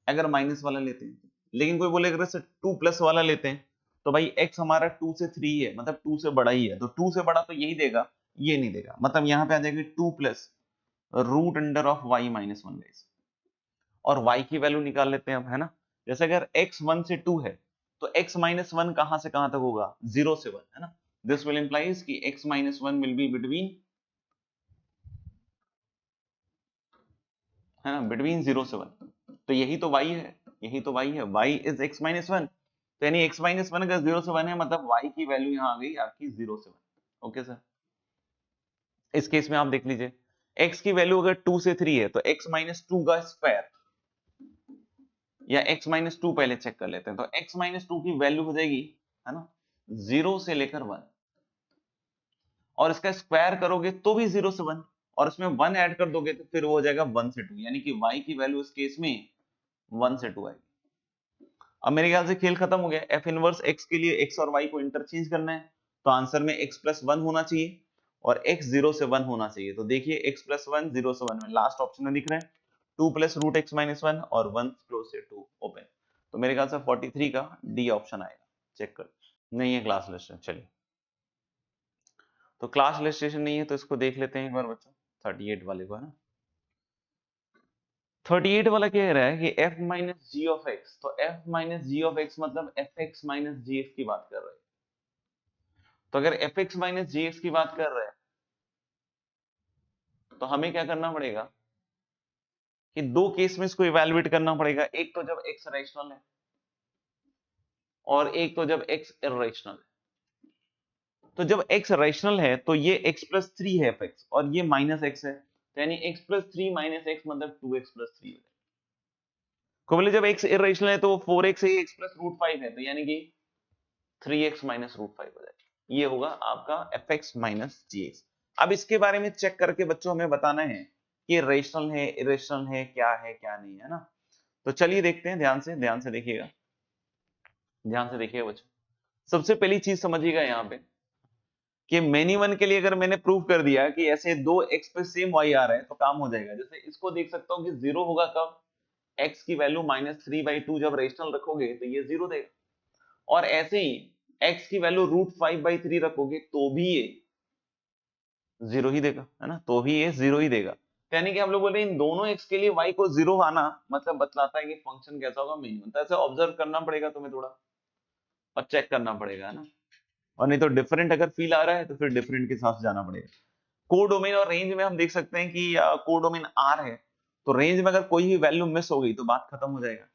अगर माइनस वाला लेते हैं। लेकिन कोई बोले अगर से 2 प्लस वाला लेते हैं तो भाई x हमारा 2 से 3 है, मतलब 2 से बड़ा ही है, तो 2 से बड़ा तो यही देगा, ये नहीं देगा, मतलब यहाँ पे आ जाएगी 2 plus root under of y minus 1 guys. और y की वैल्यू निकाल लेते हैं अब, है ना। जैसे अगर x 1 से 2 है तो x माइनस 1 कहां से कहां तक होगा, 0 से 1, है ना। दिस विल इंप्लाइज कि x minus 1 will be between, है ना, बिटवीन 0 से 1। तो यही तो y है, यही तो y है, y इज x माइनस 1, तो यानी x माइनस 1 अगर 0 से 1 है मतलब y की वैल्यू यहाँ आ गई आपकी 0 से 1। ओके सर, इस केस में आप देख लीजिए x की वैल्यू अगर 2 से 3 है तो x माइनस 2 का स्क्वायर, या x माइनस 2 पहले चेक कर लेते हैं, तो x माइनस 2 की वैल्यू हो जाएगी, है ना, 0 से लेकर 1, और इसका स्क्वायर करोगे तो भी 0 से 1, और इसमें 1 ऐड कर दोगे तो फिर वो हो जाएगा 1 से 2, यानी कि y की वैल्यू इस केस में 1 से 2 आएगी। अब मेरे ख्याल से खेल खत्म हो गया, एफ इनवर्स x के लिए x और y को इंटरचेंज करना है, तो आंसर में x प्लस 1 होना चाहिए और x 0 से 1 होना चाहिए। तो देखिए x प्लस 1 0 से 1 में लास्ट ऑप्शन में दिख रहे हैं 2 प्लस रूट एक्स माइनस 1 और 1 क्लोज से 2 ओपन। तो मेरे ख्याल से 43 का डी ऑप्शन आएगा, चेक कर। नहीं है क्लास लिस्ट, चलिए तो क्लास लिस्टेशन नहीं है तो इसको देख लेते हैं एक बार बच्चों, 38 वाले को, है ना। 38 वाला क्या कह रहा है कि f minus g of x, तो f minus g of x मतलब f x minus g x की बात कर रहे हैं। तो अगर f x minus g x की बात कर रहे हैं तो हमें क्या करना पड़ेगा कि दो केस में इसको इवेलुएट करना पड़ेगा, एक तो जब x रैशनल है और एक तो जब x इर्रेशनल है। तो जब x रेशनल है तो ये x प्लस थ्री है fx और ये माइनस x है, तो यानी x plus three minus x मतलब 2x प्लस थ्री है। को बोले जब x इरेशनल है तो वो 4x है, x प्लस रूट फाइव है, तो यानी कि 3x माइनस रूट फाइव हो जाएगा। ये होगा आपका fx माइनस gx। अब इसके बारे में चेक करके बच्चों हमें बताना है कि रेशनल है, इरेशनल है, क्या नहीं है ना। तो चलिए देखते हैं, ध्यान से देखिएगा, ध्यान से देखिएगा बच्चों। सबसे पहली चीज समझिएगा यहाँ पे कि मेनी वन के लिए अगर मैंने प्रूव कर दिया कि ऐसे दो एक्स पे सेम वाई आ रहा है तो काम हो जाएगा। जैसे इसको देख सकता हूँ कि जीरो होगा कब, एक्स की value minus three by two जब रेशनल रखोगे तो ये जीरो देगा, और ऐसे ही एक्स की value root five by three रखोगे तो भी ये जीरो ही देगा, है ना, तो भी ये जीरो ही देगा। यानी कि हम लोग बोल रहे हैं इन दोनों एक्स के लिए वाई को जीरो आना मतलब बतलाता है कि फंक्शन कैसा होगा, मिनिमम। तो ऐसे ऑब्जर्व करना पड़ेगा तुम्हें थोड़ा और चेक करना पड़ेगा, है ना, और नहीं तो डिफरेंट अगर फील आ रहा है तो फिर डिफरेंट के साथ जाना पड़ेगा। कोडोमेन और रेंज में हम देख सकते हैं कि कोडोमेन आर है, तो रेंज में अगर कोई भी वैल्यू मिस हो गई तो बात खत्म हो जाएगा।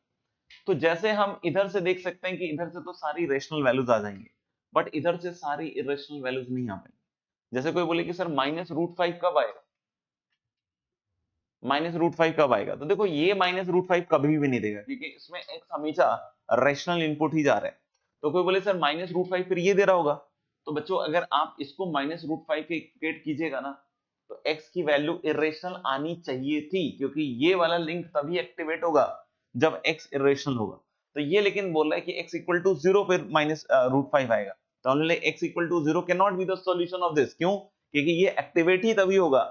तो जैसे हम इधर से देख सकते हैं कि इधर से तो सारी रेशनल वैल्यूज आ जाएंगे, बट इधर से सारी इरेशनल वैल्यूज नहीं आ पाएंगी। जैसे कोई बोले कि सर माइनस रूट फाइव कब आएगा, माइनस रूट फाइव कब आएगा, तो देखो ये माइनस रूट फाइव कभी भी नहीं देगा क्योंकि इसमें एक्स हमेशा रेशनल इनपुट ही जा रहा है। तो कोई बोले सर माइनस रूट फाइव फिर ये दे रहा होगा, तो बच्चों अगर आप इसको माइनस रूट फाइव के इक्वेट कीजिएगा ना तो x की वैल्यू इरेशनल आनी चाहिए थी, क्योंकि ये वाला लिंक तभी एक्टिवेट होगा जब x इरेशनल होगा। तो ये लेकिन बोल रहा है कि x इक्वल टू जीरो फिर माइनस रूट फाइव आएगा, तो हमने x equal to zero can not be the solution of this. क्यों? क्योंकि ये एक्टिवेट ही तभी होगा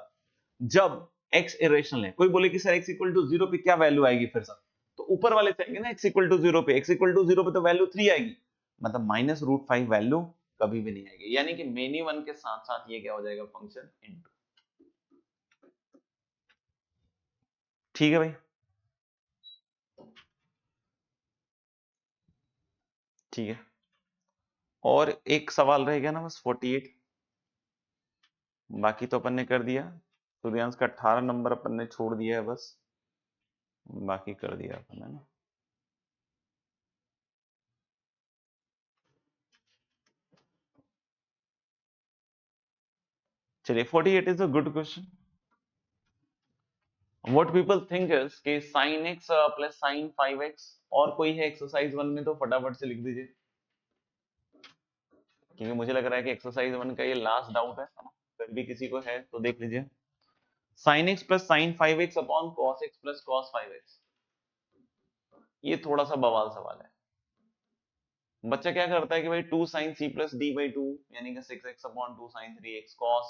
जब x इरेशनल है। कोई बोले कि sir x equal to zero पे क्या वैल्यू आएगी फिर सर, तो ऊपर वाले से आएंगे ना, x इक्वल टू जीरो पे, x इक्वल टू जीरो पे तो वैल्यू थ्री आएगी, मतलब माइनस रूट फाइव वैल्यू कभी भी नहीं आएगी। यानी कि मेनी वन के साथ साथ ये क्या हो जाएगा, फंक्शन इनटू। ठीक है भाई, ठीक है। और एक सवाल रह गया ना बस 48, बाकी तो अपन ने कर दिया। सूर्यांश का 18 नंबर अपन ने छोड़ दिया है, बस बाकी कर दिया अपन ने ना। चलिए 48 is a good question. What people think is कि sin x plus sin 5x और कोई है एक्सरसाइज वन में तो फटाफट से लिख दीजिए, क्योंकि मुझे लग रहा है कि एक्सरसाइज वन का ये लास्ट डाउट है ना, फिर भी किसी को है तो देख लीजिए। sin x plus sin 5x upon cos x plus cos 5x, ये थोड़ा सा बवाल सवाल है। बच्चा क्या करता है कि भाई 2 sin c plus d by two यानी कि 6x upon 2 sin 3x cos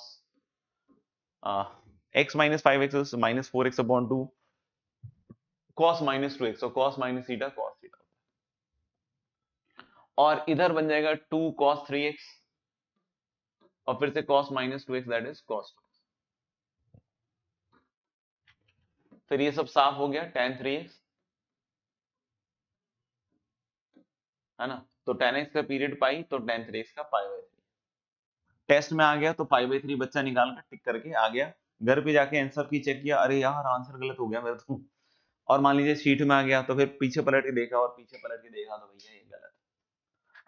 x minus 5x minus 4x upon 2 cos minus 2x और cos minus theta cos theta, और इधर बन जाएगा 2 cos 3x और फिर से cos minus 2x that is cos 2x। फिर ये सब साफ हो गया, tan 3x है ना, तो tan x का पीरियड पाई तो tan 3x का पाई बाई थ्री। टेस्ट में आ गया तो पाई बाई थ्री बच्चा निकाल कर टिक करके आ गया, घर पे जाके आंसर की चेक किया, अरे यार आंसर गलत हो गया मेरा तो, और मान लीजिए शीट में आ गया तो फिर पीछे पलट के देखा और पीछे पलट के देखा तो भैया ये गलत।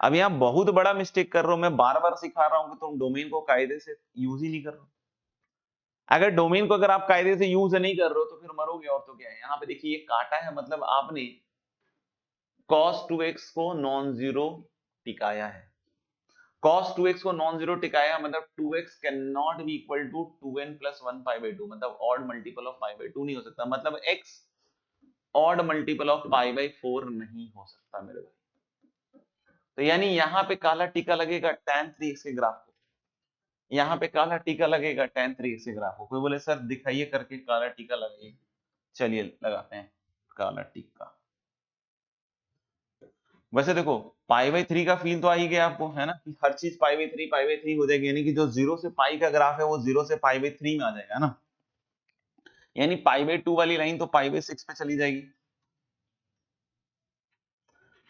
अब यहाँ बहुत बड़ा मिस्टेक कर रहा हूं मैं, बार बार सिखा रहा हूं कि तुम डोमेन को कायदे से यूज ही नहीं कर रहे हो। अगर डोमेन को अगर आप कायदे से यूज नहीं कर रहे हो तो फिर मरोगे, और तो क्या है। यहाँ पे देखिए ये काटा है मतलब आपने cos 2x को नॉन जीरो टिकाया है, cos 2x को नॉन जीरो टिकाया मतलब 2x can not be equal to 2n plus 1 pi by two, मतलब odd multiple of pi by two नहीं हो सकता, मतलब x odd multiple of pi by four नहीं हो सकता मेरे भाई। तो यानी यहाँ पे काला टीका लगेगा tan 3x के ग्राफ को, यहाँ पे काला टीका लगेगा tan 3x के ग्राफ को। कोई बोले सर दिखाइए करके काला टीका लगाइए, चलिए लगाते हैं काला टीका। वैसे देखो पाई बाई थ्री का फील तो आ ही गया आपको, है ना, कि हर चीज पाई बाई थ्री हो जाएगी, यानी कि जो जीरो से पाई का ग्राफ है वो जीरो से पाई बाई थ्री में आ जाएगा ना, यानी पाई बाई टू वाली लाइन तो पाई बाई सिक्स पे चली जाएगी,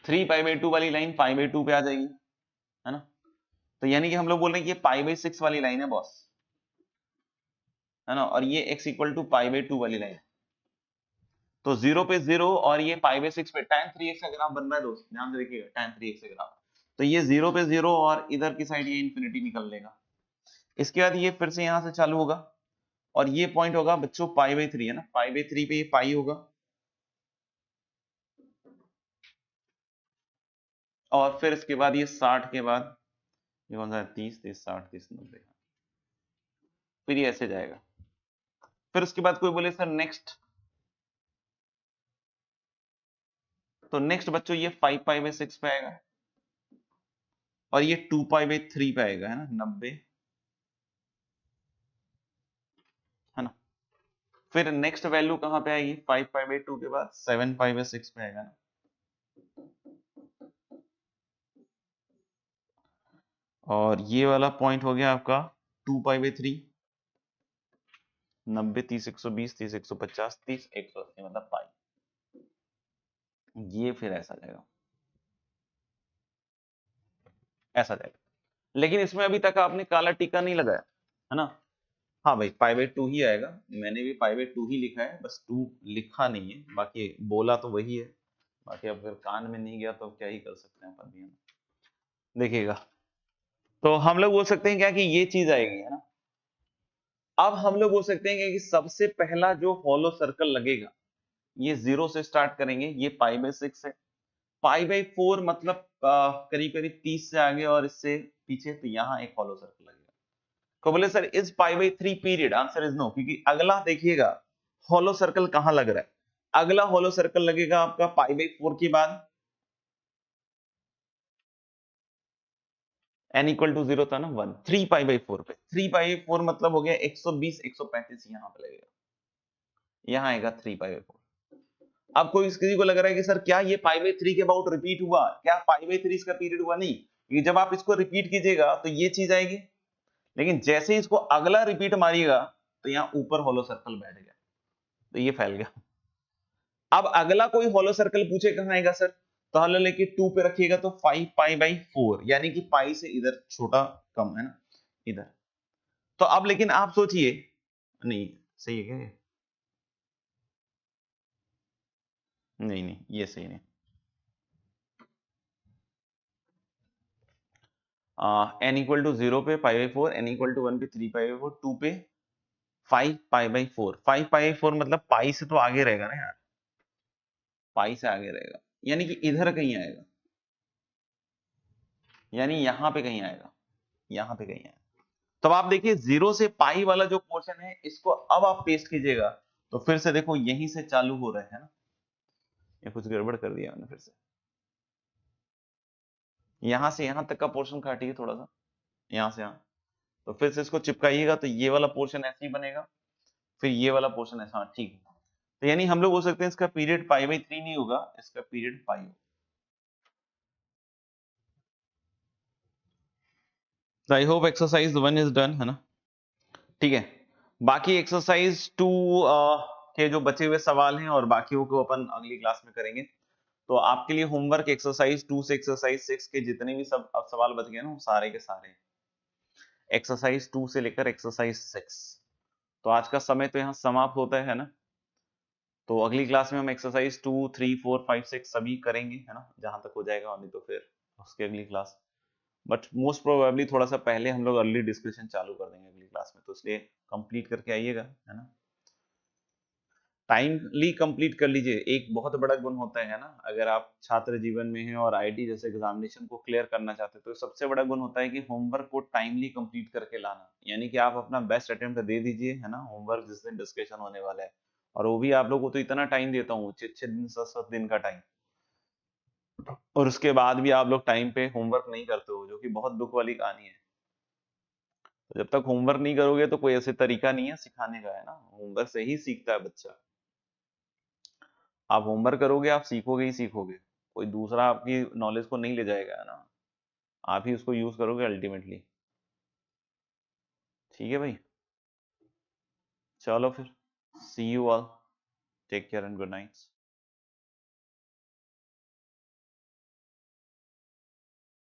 थ्री पाई बाई टू वाली लाइन पाई बाई टू पे आ जाएगी, है ना। तो यानी कि हम लोग बोल रहे हैं कि ये पाई बाई सिक्स वाली लाइन है बॉस, है ना, और ये x equal to pi by two वाली लाइन, तो जीरो पे जीरो और ये पाई बाई सिक्स पे tan 3x का ग्राफ बन रहा है दोस्त, ध्यान से देखिएगा tan 3x का ग्राफ। तो ये 0 पे 0 और इधर की साइड ये इंफिनिटी निकल लेगा। इसके बाद ये फिर से यहां से चालू होगा और ये पॉइंट होगा बच्चों π/3 है ना, π/3 पे ये पाई होगा और फिर इसके बाद ये 60 के बाद ये कौन सा है, 30 30 60 30 90, फिर ये ऐसे जाएगा। फिर उसके बाद कोई बोले सर नेक्स्ट, तो नेक्स्ट बच्चों ये 5π/6 पे आएगा और ये 2π/3 पे आएगा, है ना 90, है ना। फिर नेक्स्ट वैल्यू कहां पे आएगी, 5π/2 के बाद 7π/6 पे आएगा ना। और ये वाला पॉइंट हो गया आपका 2π/3, 90 30 120 30 150 30 180 मतलब पाई। ये फिर ऐसा जाएगा, ऐसा जाएगा। लेकिन इसमें अभी तक आपने काला टीका नहीं लगाया, है ना। हाँ भाई π/2 ही आएगा, मैंने भी π/2 ही लिखा है, बस 2 लिखा नहीं है, बाकी बोला तो वही है। बाकी अब अगर कान में नहीं गया तो क्या ही कर सकते हैं अपन भी, देखिएगा। तो हम लोग बोल सकते हैं क्या कि ये चीज आएगी, है ना। अब हम लोग बोल सकते हैं कि सबसे पहला जो हॉलो सर्कल लगेगा ये 0 से स्टार्ट करेंगे, ये π/6 है। π/4 मतलब करीब करीब 30 से आगे और इससे पीछे, तो यहाँ एक हॉलो सर्कल लगेगा। तो बोले sir is π/3 period, answer is no, क्योंकि अगला देखिएगा हॉलो सर्कल कहां लग रहा है। अगला हॉलो सर्कल लगेगा आपका π/4 के बाद, n इक्वल टू 0 था ना 1, 3π/4 पे, 3π/4 मतलब हो गया 120 135, यहाँ पे लगेगा, यहाँ आएगा 3π/4। अब कोई किसी को लग रहा है कि सर क्या ये π/3 के अबाउट रिपीट हुआ, क्या π/3 इसका पीरियड हुआ, नहीं, ये जब आप इसको रिपीट कीजिएगा तो ये चीज आएगी, लेकिन जैसे ही इसको अगला रिपीट मारिएगा तो यहाँ ऊपर हॉलो सर्कल बैठ गया, तो ये फैल गया। अब अगला कोई हॉलो सर्कल पूछे कहां आएगा सर, तो हम लेके 2 पे रखिएगा तो 5π/4, यानी कि पाई से इधर छोटा कम, है ना इधर। तो अब लेकिन आप सोचिए, नहीं सही है क्या ये? नहीं नहीं ये सही नहीं। n इक्वल टू 0 पे π/4, n इक्वल टू 1 पे 3π/4, 2 पे 5π/4, 5π/4 मतलब पाई से तो आगे रहेगा ना यार, पाई से आगे रहेगा, यानी कि इधर कहीं आएगा, यानी यहां पे कहीं आएगा, यहां पे कहीं आएगा। तो आप देखिए 0 से पाई वाला जो पोर्शन है इसको अब आप पेस्ट कीजिएगा तो फिर से देखो यहीं से चालू हो रहा है ना, ये कुछ गड़बड़ कर दिया मैंने फिर से, यहां से यहां तक का पोर्शन काटिए थोड़ा सा, यहां से यहां, तो फिर से इसको चिपकाइएगा तो ये वाला पोर्शन ऐसे ही बनेगा, फिर ये वाला पोर्शन ऐसा, हाँ ठीक है। तो यानी हम लोग बोल सकते हैं इसका पीरियड π/3 नहीं होगा, इसका पीरियड पाई होगा। तो I hope exercise 1 is done, है ना, ठीक है। बाकी एक्सरसाइज 2 के जो बचे हुए सवाल हैं और बाकियों को अपन अगली क्लास में करेंगे। तो आपके लिए होमवर्क एक्सरसाइज 2 से एक्सरसाइज 6 के जितने भी सब अब सवाल बच गए ना, वो सारे के सारे एक्सरसाइज 2 से लेकर एक्सरसाइज 6। तो आज का समय तो यहाँ समाप्त होता है ना। तो अगली क्लास में हम एक्सरसाइज 2 3 4 5 6 सभी करेंगे, है ना, जहां तक हो जाएगा, नहीं तो फिर उसकी अगली क्लास। बट मोस्ट प्रोबेबली थोड़ा सा पहले हम लोग अर्ली डिस्कशन चालू कर देंगे अगली क्लास में, तो इसलिए कंप्लीट करके आइएगा, है ना। टाइमली कंप्लीट कर लीजिए, एक बहुत बड़ा गुण होता है ना, अगर आप छात्र जीवन में हैं और आईटी जैसे एग्जामिनेशन को क्लियर करना चाहते हैं तो सबसे बड़ा गुण होता है कि होमवर्क को टाइमली कंप्लीट करके लाना, यानी कि आप अपना बेस्ट अटेम्प्ट दे दीजिए, है ना, होमवर्क जिस दिन डिस्कशन होने वाला है। और वो भी आप लोगों को तो इतना टाइम देता हूँ, 6 दिन 7 दिन का टाइम, और उसके बाद भी आप लोग टाइम पे होमवर्क नहीं करते हो, जो कि बहुत दुख वाली कहानी है। तो जब तक होमवर्क नहीं करोगे तो कोई ऐसे तरीका नहीं है सिखाने का, है ना, होमवर्क से ही सीखता है बच्चा। आप होमवर्क करोगे आप सीखोगे ही सीखोगे, कोई दूसरा आपकी नॉलेज को नहीं ले जाएगा, है ना, आप ही उसको यूज करोगे अल्टीमेटली। ठीक है भाई, चलो फिर, see you all, take care and good night.